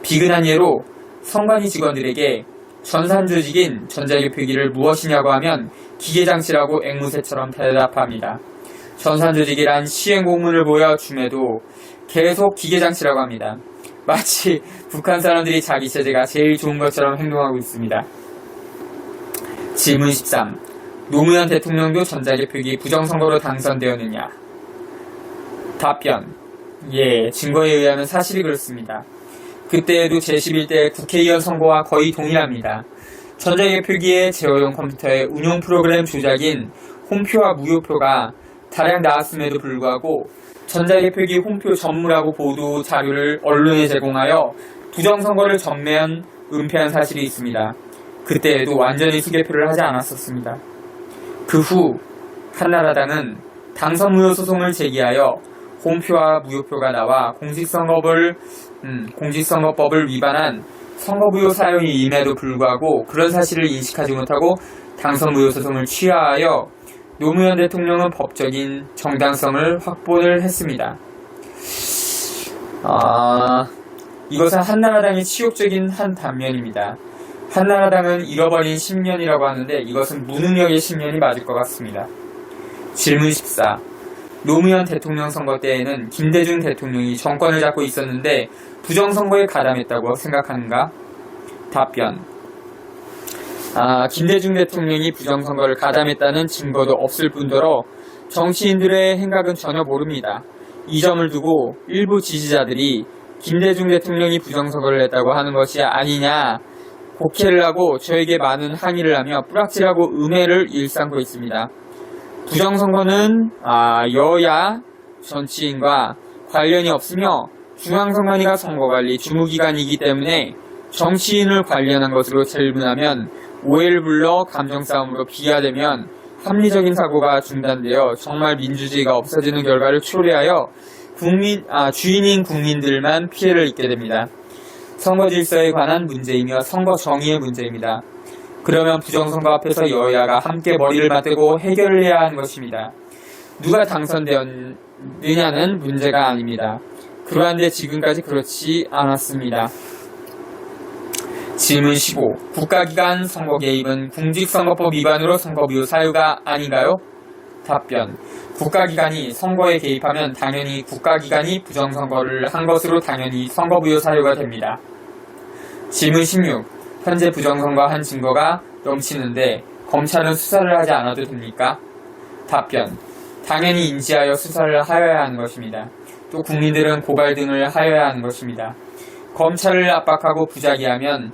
비근한 예로 선관위 직원들에게 전산조직인 전자개표기를 무엇이냐고 하면 기계장치라고 앵무새처럼 대답합니다. 전산조직이란 시행공문을 보여줌에도 계속 기계장치라고 합니다. 마치 북한 사람들이 자기 체제가 제일 좋은 것처럼 행동하고 있습니다. 질문 13. 노무현 대통령도 전자개표기 부정선거로 당선되었느냐? 답변. 예, 증거에 의하면 사실이 그렇습니다. 그때에도 제11대 국회의원 선거와 거의 동일합니다. 전자개표기의 제어용 컴퓨터의 운용 프로그램 조작인 홈표와 무효표가 다량 나왔음에도 불구하고 전자개표기 홈표 전무라고 보도 자료를 언론에 제공하여 부정선거를 전면 은폐한 사실이 있습니다. 그때에도 완전히 수개표를 하지 않았었습니다. 그 후 한나라당은 당선 무효 소송을 제기하여 홈표와 무효표가 나와 공직선거법을 위반한 선거무효 사유임에도 불구하고 그런 사실을 인식하지 못하고 당선 무효 소송을 취하하여 노무현 대통령은 법적인 정당성을 확보를 했습니다. 이것은 한나라당의 치욕적인 한 단면입니다. 한나라당은 잃어버린 10년이라고 하는데 이것은 무능력의 10년이 맞을 것 같습니다. 질문 14. 노무현 대통령 선거 때에는 김대중 대통령이 정권을 잡고 있었는데 부정선거에 가담했다고 생각하는가? 답변. 김대중 대통령이 부정선거를 가담했다는 증거도 없을 뿐더러 정치인들의 행각은 전혀 모릅니다. 이 점을 두고 일부 지지자들이 김대중 대통령이 부정선거를 했다고 하는 것이 아니냐 곡해를 하고 저에게 많은 항의를 하며 뿌락질하고 음해를 일삼고 있습니다. 부정선거는 여야 정치인과 관련이 없으며 중앙선관위가 선거관리 주무기관이기 때문에 정치인을 관련한 것으로 질문하면 오해를 불러 감정싸움으로 비하되면 합리적인 사고가 중단되어 정말 민주주의가 없어지는 결과를 초래하여 주인인 국민들만 피해를 입게 됩니다. 선거 질서에 관한 문제이며 선거 정의의 문제입니다. 그러면 부정선거 앞에서 여야가 함께 머리를 맞대고 해결을 해야 하는 것입니다. 누가 당선되었느냐는 문제가 아닙니다. 그러한데 지금까지 그렇지 않았습니다. 질문 15. 국가기관 선거 개입은 공직선거법 위반으로 선거무효 사유가 아닌가요? 답변. 국가기관이 선거에 개입하면 당연히 국가기관이 부정선거를 한 것으로 당연히 선거무효 사유가 됩니다. 질문 16. 현재 부정선거 한 증거가 넘치는데 검찰은 수사를 하지 않아도 됩니까? 답변. 당연히 인지하여 수사를 하여야 하는 것입니다. 또 국민들은 고발 등을 하여야 하는 것입니다. 검찰을 압박하고 부작위하면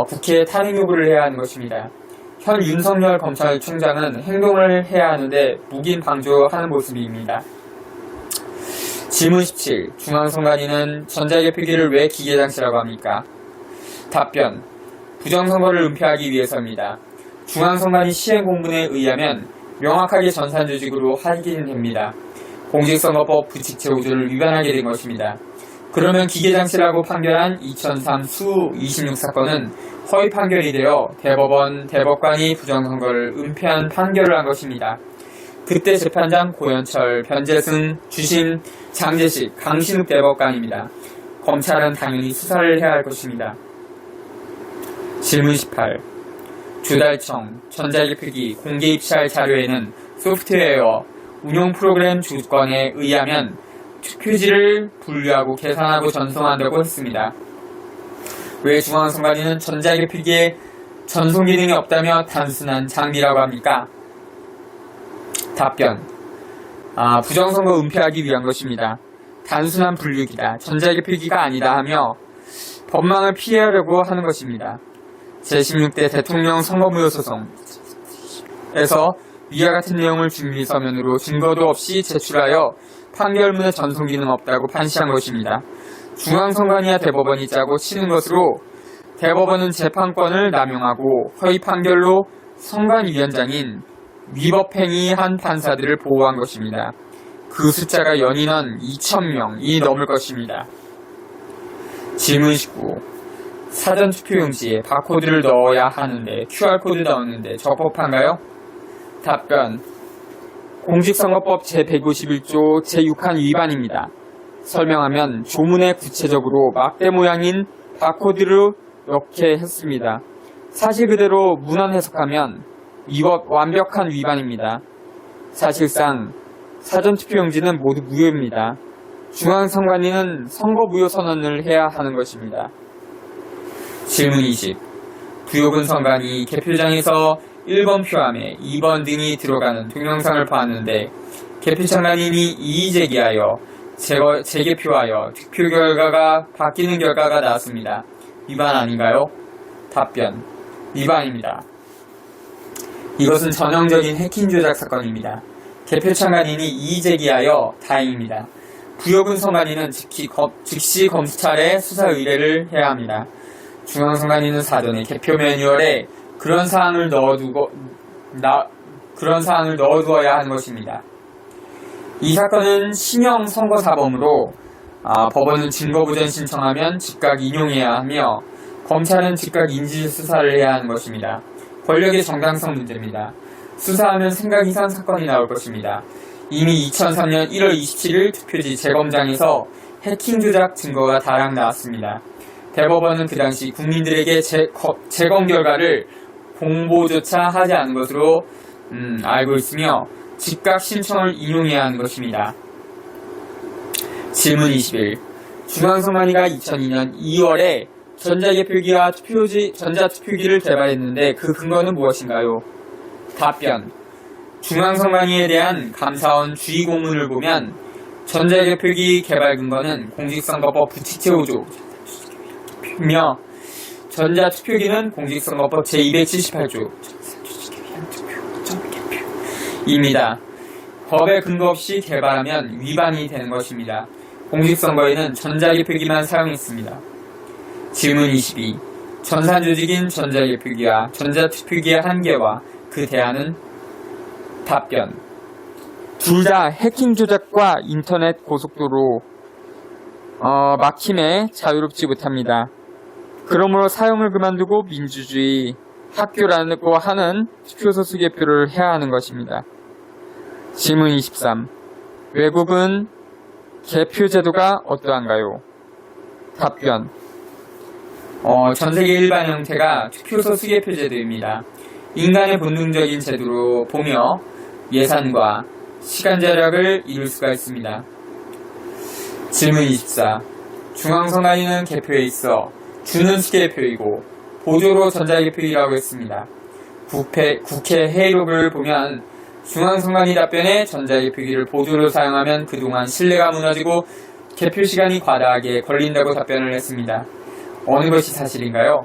국회에 탄핵 요구를 해야 하는 것입니다. 현 윤석열 검찰총장은 행동을 해야 하는데 묵인 방조하는 모습입니다. 질문 17. 중앙선관위는 전자개표기를 왜 기계장치라고 합니까? 답변. 부정선거를 은폐하기 위해서입니다. 중앙선관위 시행공문에 의하면 명확하게 전산조직으로 확인됩니다. 공직선거법 부칙제5조를 위반하게 된 것입니다. 그러면 기계장치라고 판결한 2003 수26 사건은 허위 판결이 되어 대법관이 부정선거를 은폐한 판결을 한 것입니다. 그때 재판장 고현철, 변재승, 주심, 장재식, 강신욱 대법관입니다. 검찰은 당연히 수사를 해야 할 것입니다. 질문 18. 조달청, 전자개표기 공개 입시할 자료에는 소프트웨어, 운용 프로그램 조건에 의하면 투표지를 분류하고 계산하고 전송한다고 했습니다. 왜 중앙선관위는 전자개표기에 전송 기능이 없다며 단순한 장비라고 합니까? 답변. 부정선거 은폐하기 위한 것입니다. 단순한 분류기다. 전자개표기가 아니다 하며 법망을 피하려고 하는 것입니다. 제16대 대통령 선거무효 소송에서 위와 같은 내용을 준비서면으로 증거도 없이 제출하여 판결문에 전송 기능 없다고 판시한 것입니다. 중앙선관위와 대법원이 짜고 치는 것으로 대법원은 재판권을 남용하고 허위 판결로 선관위원장인 위법행위한 판사들을 보호한 것입니다. 그 숫자가 연인원 2,000명이 넘을 것입니다. 질문 19. 사전투표용지에 바코드를 넣어야 하는데 QR코드 넣었는데 적법한가요? 답변. 공직선거법 제151조 제6항 위반입니다. 설명하면 조문에 구체적으로 막대 모양인 바코드를 넣게 했습니다. 사실 그대로 문헌 해석하면 완벽한 위반입니다. 사실상 사전투표용지는 모두 무효입니다. 중앙선관위는 선거무효 선언을 해야 하는 것입니다. 질문 20. 부효근 선관위 개표장에서 1번 표함에 2번 등이 들어가는 동영상을 봤는데 개표장관님이 이의제기하여 재개표하여 득표 결과가 바뀌는 결과가 나왔습니다. 위반 아닌가요? 답변. 위반입니다. 이것은 전형적인 해킹 조작 사건입니다. 개표 참관인이 이의 제기하여 다행입니다. 부여군 선관위는 즉시 검찰에 수사 의뢰를 해야 합니다. 중앙선관위는 사전에 개표 매뉴얼에 그런 사항을 넣어두어야 하는 것입니다. 이 사건은 신형 선거사범으로 법원은 증거부전 신청하면 즉각 인용해야 하며 검찰은 즉각 인지수사를 해야 하는 것입니다. 권력의 정당성 문제입니다. 수사하면 생각 이상 사건이 나올 것입니다. 이미 2003년 1월 27일 투표지 재검장에서 해킹 조작 증거가 다량 나왔습니다. 대법원은 그 당시 국민들에게 재검 결과를 공보조차 하지 않은 것으로 알고 있으며 즉각 신청을 인용해야 하는 것입니다. 질문 21. 중앙선관위가 2002년 2월에 전자개표기와 전자투표기를 개발했는데 그 근거는 무엇인가요? 답변. 중앙선관위에 대한 감사원 주의 공문을 보면 전자개표기 개발 근거는 공직선거법 부칙제 5조며 전자투표기는 공직선거법 제278조 입니다. 법에 근거 없이 개발하면 위반이 되는 것입니다. 공직선거에는 전자개표기만 사용했습니다. 질문 22. 전산조직인 전자개표기와 전자투표기의 한계와 그 대안은? 답변. 둘 다 해킹 조작과 인터넷 고속도로 막힘에 자유롭지 못합니다. 그러므로 사용을 그만두고 민주주의 학교라고 하는 투표소 수개표를 해야 하는 것입니다. 질문 23. 외국은 개표 제도가 어떠한가요? 답변. 전 세계 일반 형태가 투표소 수개표 제도입니다. 인간의 본능적인 제도로 보며 예산과 시간 절약을 이룰 수가 있습니다. 질문 24. 중앙선관위는 개표에 있어 주는 수개표이고 보조로 전자개표이라고 했습니다. 국회 회의록을 보면 중앙선관위 답변에 전자개표기를 보조로 사용하면 그동안 신뢰가 무너지고 개표 시간이 과다하게 걸린다고 답변을 했습니다. 어느 것이 사실인가요?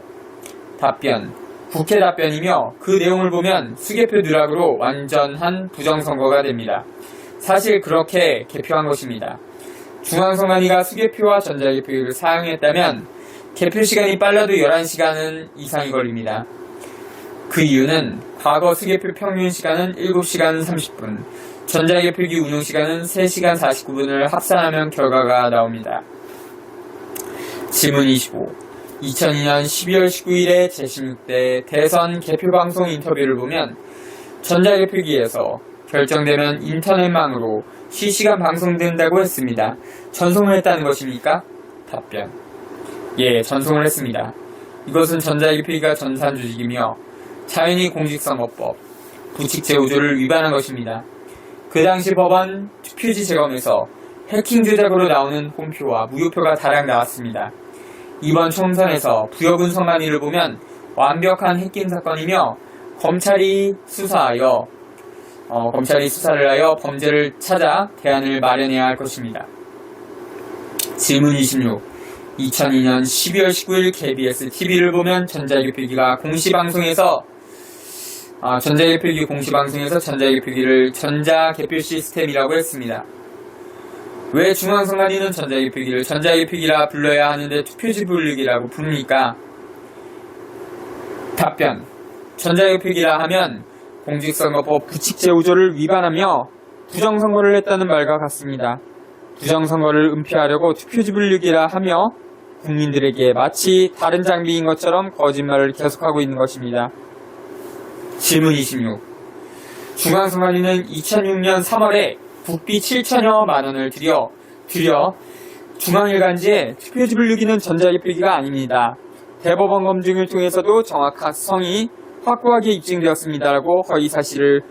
답변. 국회 답변이며 그 내용을 보면 수개표 누락으로 완전한 부정선거가 됩니다. 사실 그렇게 개표한 것입니다. 중앙선관위가 수개표와 전자개표기를 사용했다면 개표 시간이 빨라도 11시간 이상이 걸립니다. 그 이유는 과거 수개표 평균 시간은 7시간 30분, 전자개표기 운용 시간은 3시간 49분을 합산하면 결과가 나옵니다. 질문 25. 2002년 12월 19일에 제16대 대선 개표방송 인터뷰를 보면 전자개표기에서 결정되면 인터넷망으로 실시간 방송된다고 했습니다. 전송을 했다는 것입니까? 답변. 예, 전송을 했습니다. 이것은 전자개표기가 전산조직이며 자연히 공직선거법 부칙제 5조를 위반한 것입니다. 그 당시 법원 투표지 재검에서 해킹 조작으로 나오는 홈표와 무효표가 다량 나왔습니다. 이번 총선에서 부여군 선관위를 보면 완벽한 해킹 사건이며 검찰이 수사를 하여 범죄를 찾아 대안을 마련해야 할 것입니다. 질문 26. 2002년 12월 19일 KBS TV를 보면 전자개표기가 공시방송에서 전자개표기를 전자개표 시스템이라고 했습니다. 왜 중앙선관위는 전자개표기를 전자개표기라 불러야 하는데 투표지 분류기라고 부릅니까? 답변. 전자개표기라 하면 공직선거법 부칙제 5조를 위반하며 부정선거를 했다는 말과 같습니다. 부정선거를 은폐하려고 투표지 분류기라 하며 국민들에게 마치 다른 장비인 것처럼 거짓말을 계속하고 있는 것입니다. 질문 26. 중앙선관위는 2006년 3월에 국비 7천여만 원을 들여 중앙일간지에 투표지 분류기는 전자개표기가 아닙니다. 대법원 검증을 통해서도 정확성이 확고하게 입증되었습니다라고 허위 사실을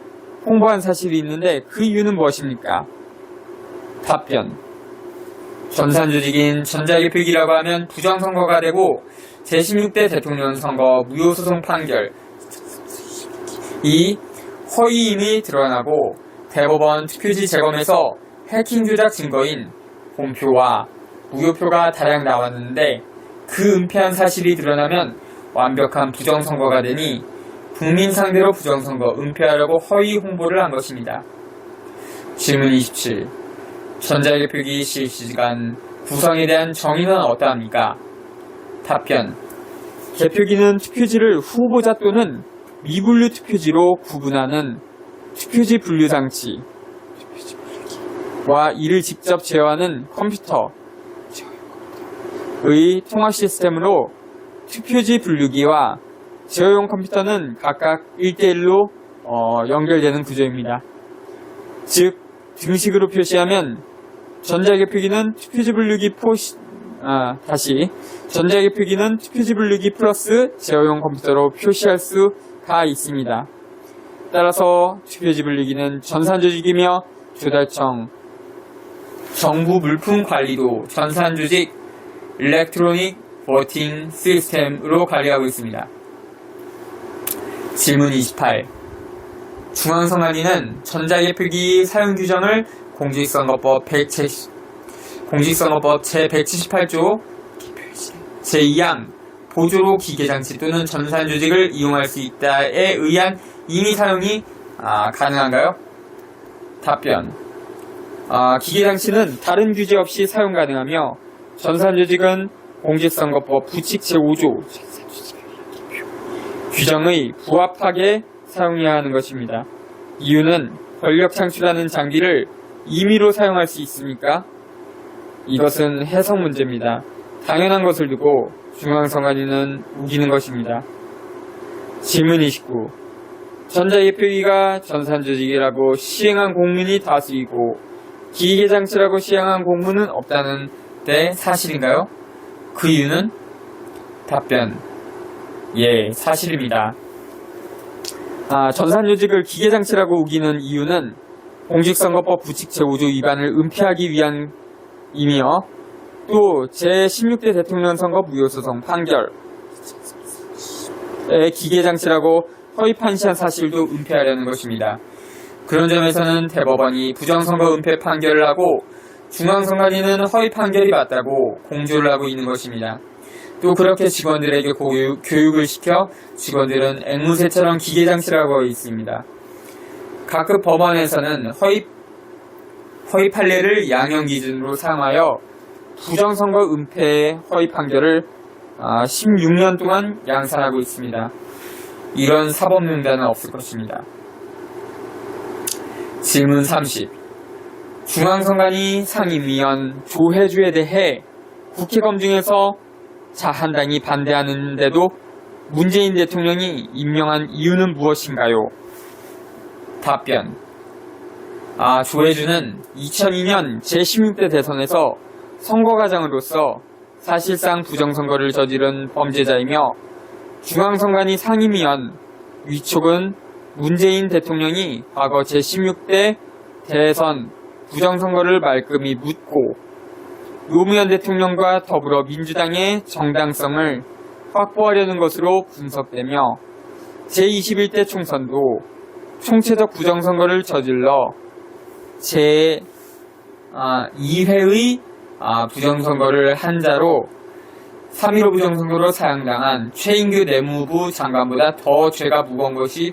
홍보한 사실이 있는데 그 이유는 무엇입니까? 답변. 전산조직인 전자개표기라고 하면 부정선거가 되고 제16대 대통령 선거 무효소송 판결 이 허위임이 드러나고 대법원 투표지 재검에서 해킹 조작 증거인 홈표와 무효표가 다량 나왔는데 그 은폐한 사실이 드러나면 완벽한 부정선거가 되니 국민 상대로 부정선거 은폐하려고 허위 홍보를 한 것입니다. 질문 27. 전자개표기 실시간 구성에 대한 정의는 어떠합니까? 답변. 개표기는 투표지를 후보자 또는 미분류 투표지로 구분하는 투표지 분류 장치와 이를 직접 제어하는 컴퓨터의 통합 시스템으로 투표지 분류기와 제어용 컴퓨터는 각각 1대1로 연결되는 구조입니다. 즉, 등식으로 표시하면 전자개표기는 투표지 분류기 전자개표기는 투표지 분류기 플러스 제어용 컴퓨터로 표시할 수가 있습니다. 따라서 투표지 분류기는 전산조직이며 조달청, 정부 물품 관리도 전산조직 일렉트로닉 보팅 시스템으로 관리하고 있습니다. 질문 28. 중앙선관위는 전자개표기 사용 규정을 공직선거법 제178조 제2항 보조로 기계장치 또는 전산조직을 이용할 수 있다에 의한 임의 사용이 가능한가요? 답변. 기계장치는 다른 규제 없이 사용 가능하며 전산조직은 공직선거법 부칙 제5조 규정의 부합하게 사용해야 하는 것입니다. 이유는 권력 창출하는 장비를 임의로 사용할 수 있습니까? 이것은 해석 문제입니다. 당연한 것을 두고 중앙선관위는 우기는 것입니다. 질문 29. 전자개표기가 전산조직이라고 시행한 공문이 다수이고 기계장치라고 시행한 공문은 없다는 데 사실인가요? 그 이유는? 답변. 예, 사실입니다. 전산조직을 기계장치라고 우기는 이유는 공직선거법 부칙 제5조 위반을 은폐하기 위함이며 또 제16대 대통령 선거 무효소송 판결에 기계장치라고 허위판시한 사실도 은폐하려는 것입니다. 그런 점에서는 대법원이 부정선거 은폐 판결을 하고 중앙선관위는 허위 판결이 맞다고 공조를 하고 있는 것입니다. 또 그렇게 직원들에게 교육을 시켜 직원들은 앵무새처럼 기계장치라고 하고 있습니다. 각급 법원에서는 허위 판례를 양형 기준으로 사용하여 부정선거 은폐 허위 판결을 16년 동안 양산하고 있습니다. 이런 사법농단은 없을 것입니다. 질문 30. 중앙선관위 상임위원 조혜주에 대해 국회 검증에서 자한당이 반대하는데도 문재인 대통령이 임명한 이유는 무엇인가요? 답변. 조혜주는 2002년 제16대 대선에서 선거과장으로서 사실상 부정선거를 저지른 범죄자이며 중앙선관위 상임위원 위촉은 문재인 대통령이 과거 제16대 대선 부정선거를 말끔히 묻고 노무현 대통령과 더불어 민주당의 정당성을 확보하려는 것으로 분석되며 제21대 총선도 총체적 부정선거를 저질러 제2회의 부정선거를 한 자로 3.15 부정선거로 사형당한 최인규 내무부 장관보다 더 죄가 무거운 것이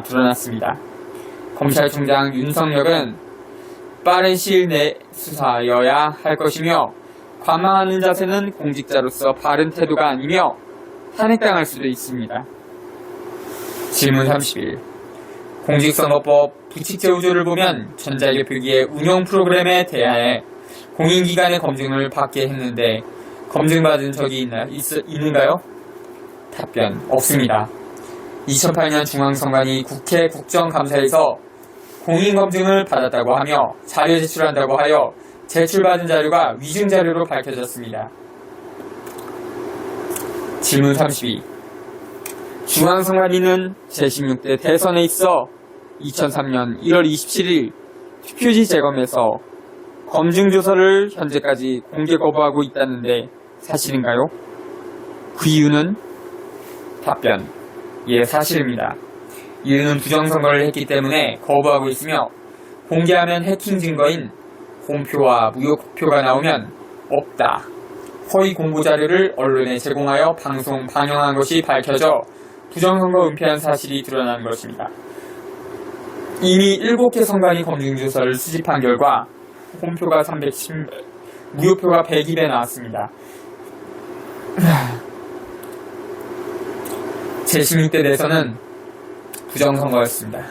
드러났습니다. 검찰총장 윤석열은 빠른 시일 내 수사여야 할 것이며 관망하는 자세는 공직자로서 바른 태도가 아니며 탄핵당할 수도 있습니다. 질문 31. 공직선거법 부칙 제5조를 보면 전자개표기의 운영 프로그램에 대하여 공인기관의 검증을 받게 했는데 검증받은 적이 있는가요? 답변. 없습니다. 2008년 중앙선관위 국회 국정감사에서 공인검증을 받았다고 하며 자료 제출한다고 하여 제출받은 자료가 위증자료로 밝혀졌습니다. 질문 32. 중앙선관위는 제16대 대선에 있어 2003년 1월 27일 투표지 재검에서 검증조서를 현재까지 공개 거부하고 있다는데 사실인가요? 그 이유는? 답변. 예, 사실입니다. 이유는 부정선거를 했기 때문에 거부하고 있으며 공개하면 해킹 증거인 공표와 무효표가 나오면 없다. 허위 공보자료를 언론에 제공하여 방영한 것이 밝혀져 부정선거 은폐한 사실이 드러난 것입니다. 이미 7개 선관위 검증조서를 수집한 결과 홈표가 310, 무효표가 102배 나왔습니다. 제16대 대선은 부정선거였습니다.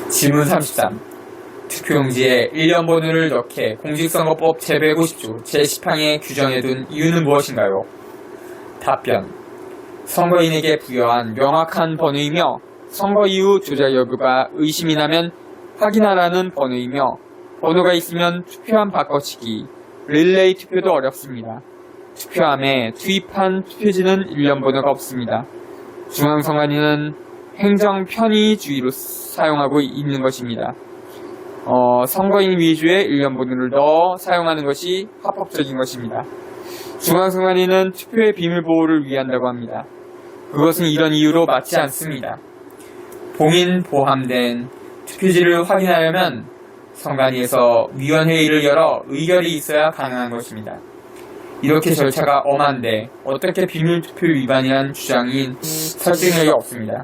질문 33. 투표용지에 1년 번호를 넣게 공직선거법 제150조 제10항에 규정해둔 이유는 무엇인가요? 답변. 선거인에게 부여한 명확한 번호이며 선거 이후 조작 여부가 의심이 나면 확인하라는 번호이며 번호가 있으면 투표함 바꿔치기, 릴레이 투표도 어렵습니다. 투표함에 투입한 투표지는 1년 번호가 없습니다. 중앙선관위는 행정 편의주의로 사용하고 있는 것입니다. 선거인 위주의 1년 번호를 넣어 사용하는 것이 합법적인 것입니다. 중앙선관위는 투표의 비밀보호를 위한다고 합니다. 그것은 이런 이유로 맞지 않습니다. 봉인 포함된 투표지를 확인하려면 선관위에서 위원회의를 열어 의결이 있어야 가능한 것입니다. 이렇게 절차가 엄한데 어떻게 비밀투표 위반이란 주장이 설득력이 없습니다.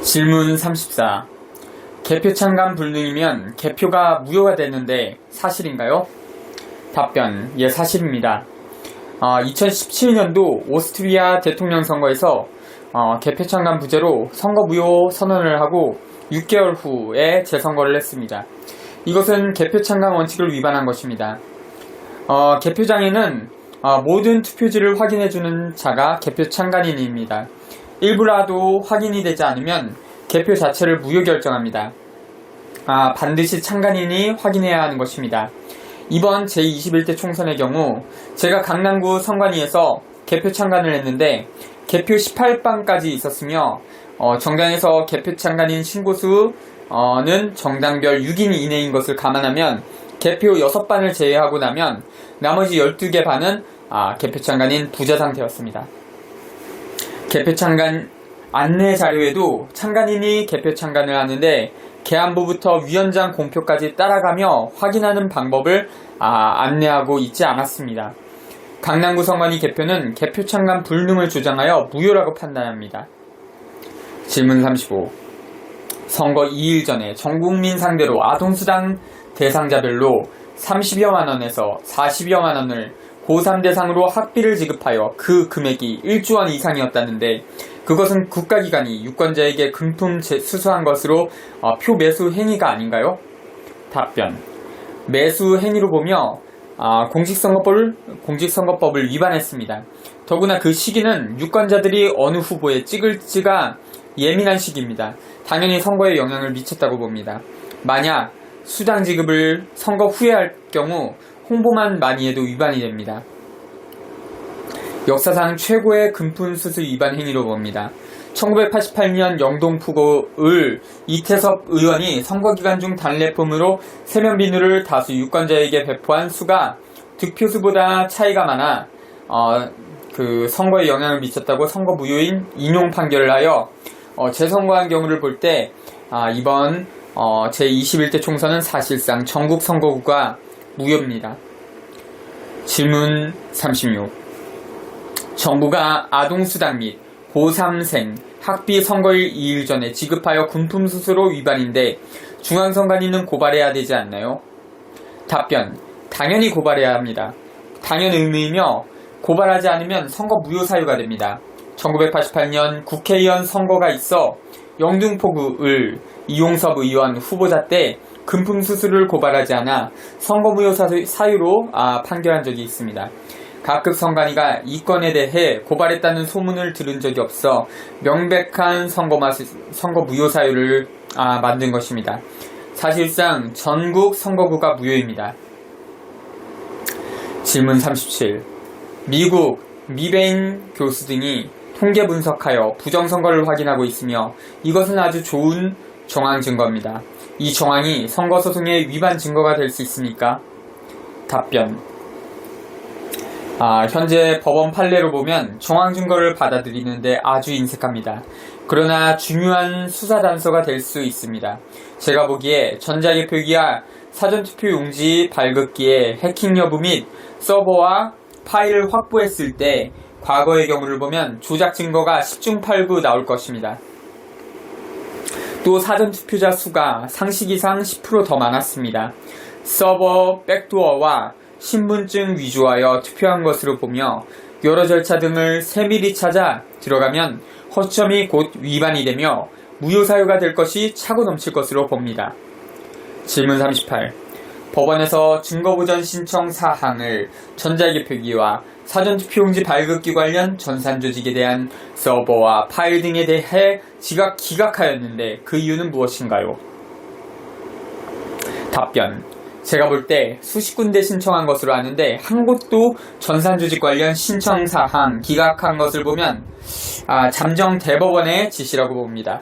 질문 34. 개표 참관 불능이면 개표가 무효가 되는데 사실인가요? 답변. 예, 사실입니다. 2017년도 오스트리아 대통령 선거에서 개표 참관 부재로 선거 무효 선언을 하고 6개월 후에 재선거를 했습니다. 이것은 개표 참관 원칙을 위반한 것입니다. 개표장에는 모든 투표지를 확인해주는 자가 개표 참관인입니다. 일부라도 확인이 되지 않으면 개표 자체를 무효 결정합니다. 반드시 참관인이 확인해야 하는 것입니다. 이번 제21대 총선의 경우 제가 강남구 선관위에서 개표 참관을 했는데 개표 18방까지 있었으며 정당에서 개표 참관인 신고수는 정당별 6인 이내인 것을 감안하면 개표 6반을 제외하고 나면 나머지 12개 반은 개표 참관인 부재 상태였습니다. 개표 참관 안내 자료에도 참관인이 개표 참관을 하는데 개안부부터 위원장 공표까지 따라가며 확인하는 방법을 안내하고 있지 않았습니다. 강남구 선관위 개표는 개표 참관 불능을 주장하여 무효라고 판단합니다. 질문 35. 선거 2일 전에 전국민 상대로 아동수당 대상자별로 30여만 원에서 40여만 원을 고3 대상으로 학비를 지급하여 그 금액이 1조 원 이상이었다는데 그것은 국가기관이 유권자에게 금품 수수한 것으로 표 매수 행위가 아닌가요? 답변. 매수 행위로 보며 공직선거법을 위반했습니다. 더구나 그 시기는 유권자들이 어느 후보에 찍을지가 예민한 시기입니다. 당연히 선거에 영향을 미쳤다고 봅니다. 만약 수당 지급을 선거 후에 할 경우 홍보만 많이 해도 위반이 됩니다. 역사상 최고의 금품 수수 위반 행위로 봅니다. 1988년 영동포고을 이태섭 의원이 선거기간 중 단례품으로 세면 비누를 다수 유권자에게 배포한 수가 득표수보다 차이가 많아 선거에 영향을 미쳤다고 선거 무효인 인용 판결을 하여 재선거한 경우를 볼 때 이번 제21대 총선은 사실상 전국 선거구가 무효입니다. 질문 36. 정부가 아동수당 및 고3생 학비 선거일 2일 전에 지급하여 군품 수수로 위반인데 중앙선관위는 고발해야 되지 않나요? 답변. 당연히 고발해야 합니다. 당연 의무이며 고발하지 않으면 선거 무효 사유가 됩니다. 1988년 국회의원 선거가 있어 영등포구을 이용섭 의원 후보자 때 금품 수수를 고발하지 않아 선거 무효 사유로 판결한 적이 있습니다. 각급 선관위가 이 건에 대해 고발했다는 소문을 들은 적이 없어 명백한 선거 무효 사유를 만든 것입니다. 사실상 전국 선거구가 무효입니다. 질문 37. 미국, 미베인 교수 등이 통계 분석하여 부정선거를 확인하고 있으며 이것은 아주 좋은 정황 증거입니다. 이 정황이 선거소송의 위반 증거가 될 수 있습니까? 답변. 현재 법원 판례로 보면 정황 증거를 받아들이는데 아주 인색합니다. 그러나 중요한 수사 단서가 될 수 있습니다. 제가 보기에 전자개표기와 사전투표 용지 발급기의 해킹 여부 및 서버와 파일을 확보했을 때 과거의 경우를 보면 조작 증거가 10중 8구 나올 것입니다. 또 사전투표자 수가 상시기상 10% 더 많았습니다. 서버 백도어와 신분증 위조하여 투표한 것으로 보며 여러 절차 등을 세밀히 찾아 들어가면 허점이 곧 위반이 되며 무효사유가 될 것이 차고 넘칠 것으로 봅니다. 질문 38. 법원에서 증거보전 신청 사항을 전자개표기와 사전투표용지 발급기 관련 전산조직에 대한 서버와 파일 등에 대해 기각하였는데 그 이유는 무엇인가요? 답변. 제가 볼 때 수십 군데 신청한 것으로 아는데 한 곳도 전산조직 관련 신청사항 기각한 것을 보면 잠정 대법원의 지시라고 봅니다.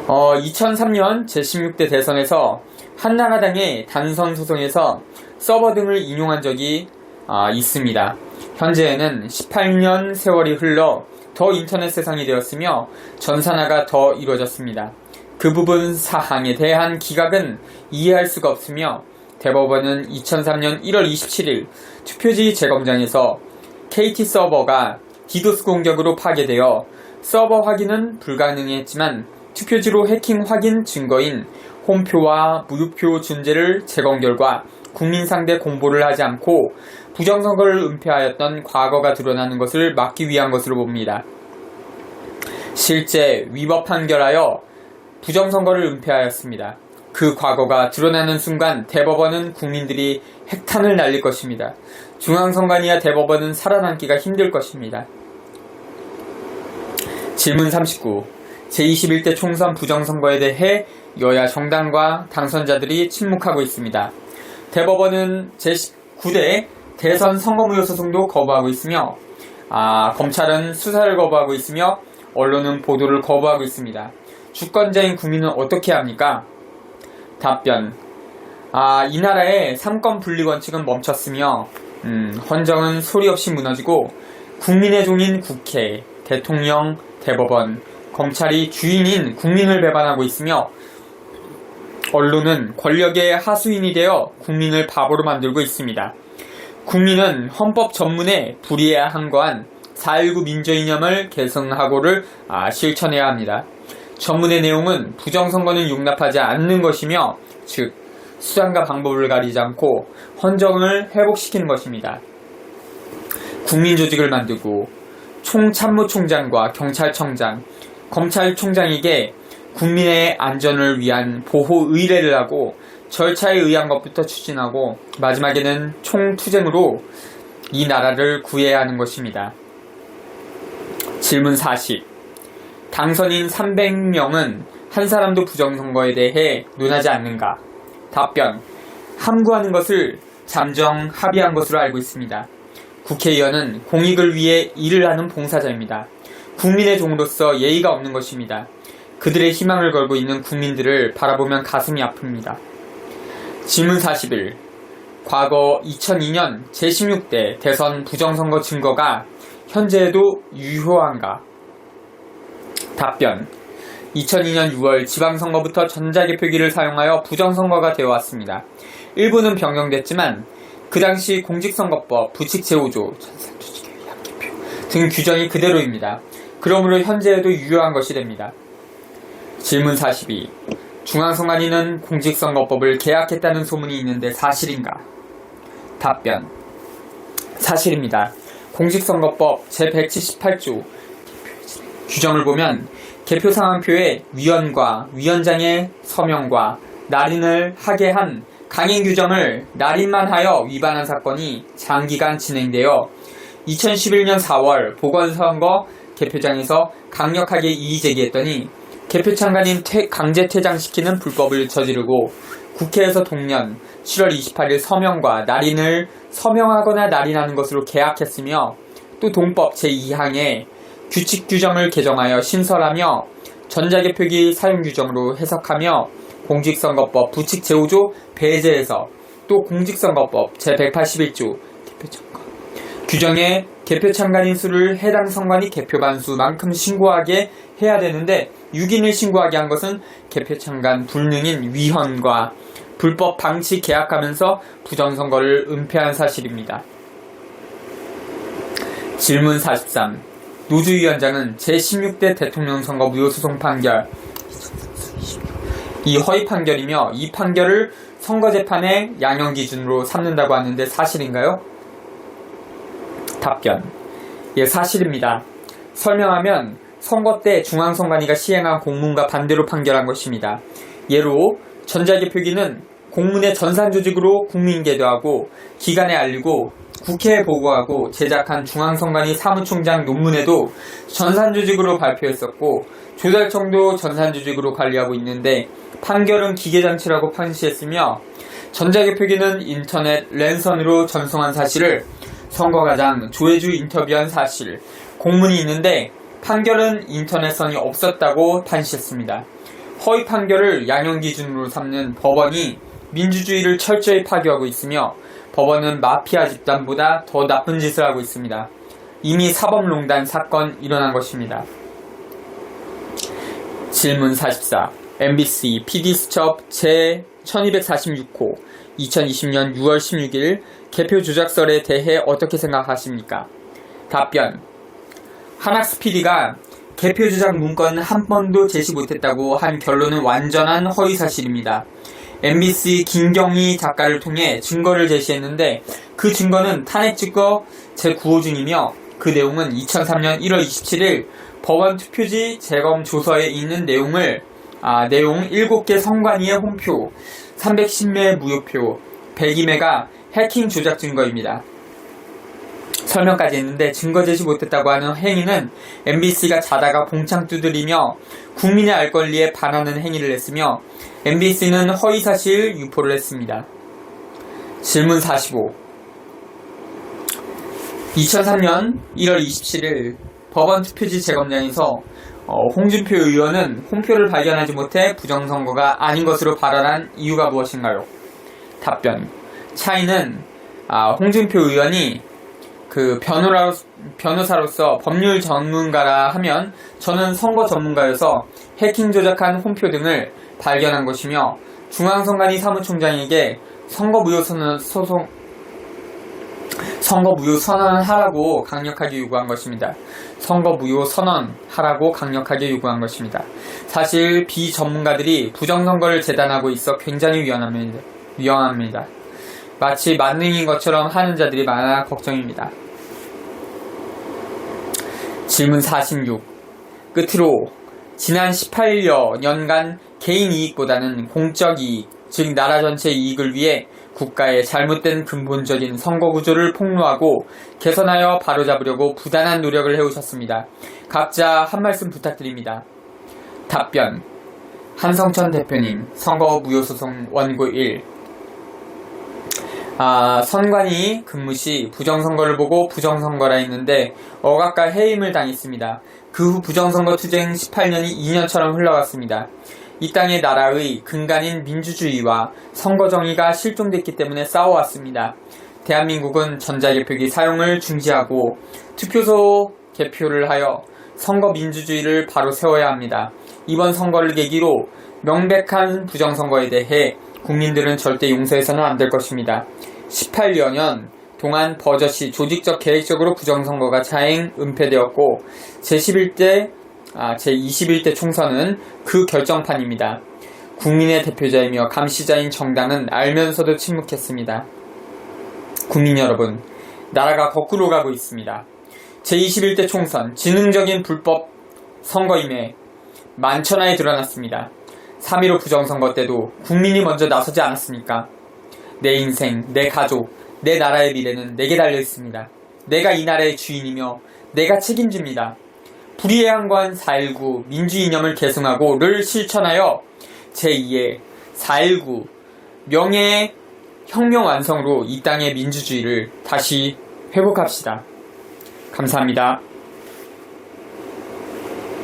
2003년 제16대 대선에서 한나라당의 단선 소송에서 서버 등을 인용한 적이 있습니다. 현재에는 18년 세월이 흘러 더 인터넷 세상이 되었으며 전산화가 더 이루어졌습니다. 그 부분 사항에 대한 기각은 이해할 수가 없으며 대법원은 2003년 1월 27일 투표지 재검장에서 KT 서버가 디도스 공격으로 파괴되어 서버 확인은 불가능했지만 투표지로 해킹 확인 증거인 홈표와 무효표 존재를 재검 결과 국민 상대 공보를 하지 않고 부정선거를 은폐하였던 과거가 드러나는 것을 막기 위한 것으로 봅니다. 실제 위법 판결하여 부정선거를 은폐하였습니다. 그 과거가 드러나는 순간 대법원은 국민들이 핵탄을 날릴 것입니다. 중앙선관위와 대법원은 살아남기가 힘들 것입니다. 질문 39. 제21대 총선 부정선거에 대해 여야 정당과 당선자들이 침묵하고 있습니다. 대법원은 제19대 대선 선거무효 소송도 거부하고 있으며 검찰은 수사를 거부하고 있으며 언론은 보도를 거부하고 있습니다. 주권자인 국민은 어떻게 합니까? 답변. 이 나라의 삼권 분리 원칙은 멈췄으며 헌정은 소리 없이 무너지고 국민의 종인 국회, 대통령, 대법원, 검찰이 주인인 국민을 배반하고 있으며 언론은 권력의 하수인이 되어 국민을 바보로 만들고 있습니다. 국민은 헌법 전문에 불이해한 거한 4.19 민주이념을 계승하고를 실천해야 합니다. 전문의 내용은 부정선거는 용납하지 않는 것이며 즉 수단과 방법을 가리지 않고 헌정을 회복시키는 것입니다. 국민조직을 만들고 총참모총장과 경찰청장, 검찰총장에게 국민의 안전을 위한 보호 의뢰를 하고 절차에 의한 것부터 추진하고 마지막에는 총투쟁으로 이 나라를 구해야 하는 것입니다. 질문 40. 당선인 300명은 한 사람도 부정선거에 대해 논하지 않는가? 답변. 함구하는 것을 잠정 합의한 것으로 알고 있습니다. 국회의원은 공익을 위해 일을 하는 봉사자입니다. 국민의 종으로서 예의가 없는 것입니다. 그들의 희망을 걸고 있는 국민들을 바라보면 가슴이 아픕니다. 질문 41. 과거 2002년 제16대 대선 부정선거 증거가 현재에도 유효한가? 답변. 2002년 6월 지방선거부터 전자개표기를 사용하여 부정선거가 되어왔습니다. 일부는 변경됐지만 그 당시 공직선거법, 부칙.제5조, 전산조직에 의한 개표 등 규정이 그대로입니다. 그러므로 현재에도 유효한 것이 됩니다. 질문 42. 중앙선관위는 공직선거법을 개혁했다는 소문이 있는데 사실인가? 답변. 사실입니다. 공직선거법 제178조 규정을 보면 개표 상황표에 위원과 위원장의 서명과 날인을 하게 한 강행 규정을 날인만 하여 위반한 사건이 장기간 진행되어 2011년 4월 보건선거 개표장에서 강력하게 이의 제기했더니 개표창관인 강제 퇴장시키는 불법을 저지르고 국회에서 동년 7월 28일 서명과 날인을 서명하거나 날인하는 것으로 계약했으며 또 동법 제2항에 규칙 규정을 개정하여 신설하며 전자개표기 사용 규정으로 해석하며 공직선거법 부칙 제5조 배제해서 또 공직선거법 제181조 개표창관 규정에 개표창관인 수를 해당 선관위 개표반수만큼 신고하게 해야 되는데 6인을 신고하게 한 것은 개표창관 불능인 위헌과 불법 방치 계약하면서 부정선거를 은폐한 사실입니다. 질문 43. 노주위원장은 제16대 대통령 선거 무효소송 판결 이 허위 판결이며 이 판결을 선거재판의 양형 기준으로 삼는다고 하는데 사실인가요? 답변. 예, 사실입니다. 설명하면 선거 때 중앙선관위가 시행한 공문과 반대로 판결한 것입니다. 예로 전자개표기는 공문의 전산조직으로 국민개도하고 기관에 알리고 국회에 보고하고 제작한 중앙선관위 사무총장 논문에도 전산조직으로 발표했었고 조달청도 전산조직으로 관리하고 있는데 판결은 기계장치라고 판시했으며 전자개표기는 인터넷 랜선으로 전송한 사실을 선거과장 조혜주 인터뷰한 사실, 공문이 있는데 판결은 인터넷선이 없었다고 판시했습니다. 허위 판결을 양형 기준으로 삼는 법원이 민주주의를 철저히 파괴하고 있으며 법원은 마피아 집단보다 더 나쁜 짓을 하고 있습니다. 이미 사법농단 사건 일어난 것입니다. 질문 44. MBC PD수첩 제1246호 2020년 6월 16일 개표 조작설에 대해 어떻게 생각하십니까? 답변. 한학수 PD가 개표 조작 문건은 한 번도 제시 못했다고 한 결론은 완전한 허위사실입니다. MBC 김경희 작가를 통해 증거를 제시했는데 그 증거는 탄핵 증거 제9호 중이며 그 내용은 2003년 1월 27일 법원 투표지 재검 조서에 있는 내용 7개 선관위의 홈표, 310매 무효표, 102매가 해킹 조작 증거입니다. 설명까지 했는데 증거 제시 못했다고 하는 행위는 MBC가 자다가 봉창 두드리며 국민의 알 권리에 반하는 행위를 했으며 MBC는 허위사실 유포를 했습니다. 질문 45. 2003년 1월 27일 법원 투표지 재검장에서 홍준표 의원은 홈표를 발견하지 못해 부정선거가 아닌 것으로 발언한 이유가 무엇인가요? 답변. 차이는 홍준표 의원이 그 변호사로서 법률 전문가라 하면 저는 선거 전문가여서 해킹 조작한 홈표 등을 발견한 것이며 중앙선관위 사무총장에게 선거 무효 선언하라고 강력하게 요구한 것입니다. 선거 무효 선언하라고 강력하게 요구한 것입니다. 사실 비전문가들이 부정선거를 재단하고 있어 굉장히 위험합니다. 마치 만능인 것처럼 하는 자들이 많아 걱정입니다. 질문 46. 끝으로 지난 18여 년간 개인 이익보다는 공적 이익, 즉 나라 전체 이익을 위해 국가의 잘못된 근본적인 선거 구조를 폭로하고 개선하여 바로잡으려고 부단한 노력을 해오셨습니다. 각자 한 말씀 부탁드립니다. 답변. 한성천 대표님, 선거 무효소송 원고 1. 선관위 근무 시 부정선거를 보고 부정선거라 했는데 억압과 해임을 당했습니다. 그 후 부정선거 투쟁 18년이 2년처럼 흘러갔습니다. 이 땅의 나라의 근간인 민주주의와 선거정의가 실종됐기 때문에 싸워왔습니다. 대한민국은 전자개표기 사용을 중지하고 투표소 개표를 하여 선거 민주주의를 바로 세워야 합니다. 이번 선거를 계기로 명백한 부정선거에 대해 국민들은 절대 용서해서는 안 될 것입니다. 18여 년 동안 버젓이 조직적 계획적으로 부정선거가 자행 은폐되었고 제21대 총선은 그 결정판입니다. 국민의 대표자이며 감시자인 정당은 알면서도 침묵했습니다. 국민 여러분, 나라가 거꾸로 가고 있습니다. 제21대 총선, 지능적인 불법 선거임에 만천하에 드러났습니다. 3.15 부정선거 때도 국민이 먼저 나서지 않았습니까? 내 인생, 내 가족, 내 나라의 미래는 내게 달려있습니다. 내가 이 나라의 주인이며 내가 책임집니다. 불이해한관 4.19 민주이념을 계승하고를 실천하여 제2의 4.19 명예의 혁명 완성으로 이 땅의 민주주의를 다시 회복합시다. 감사합니다.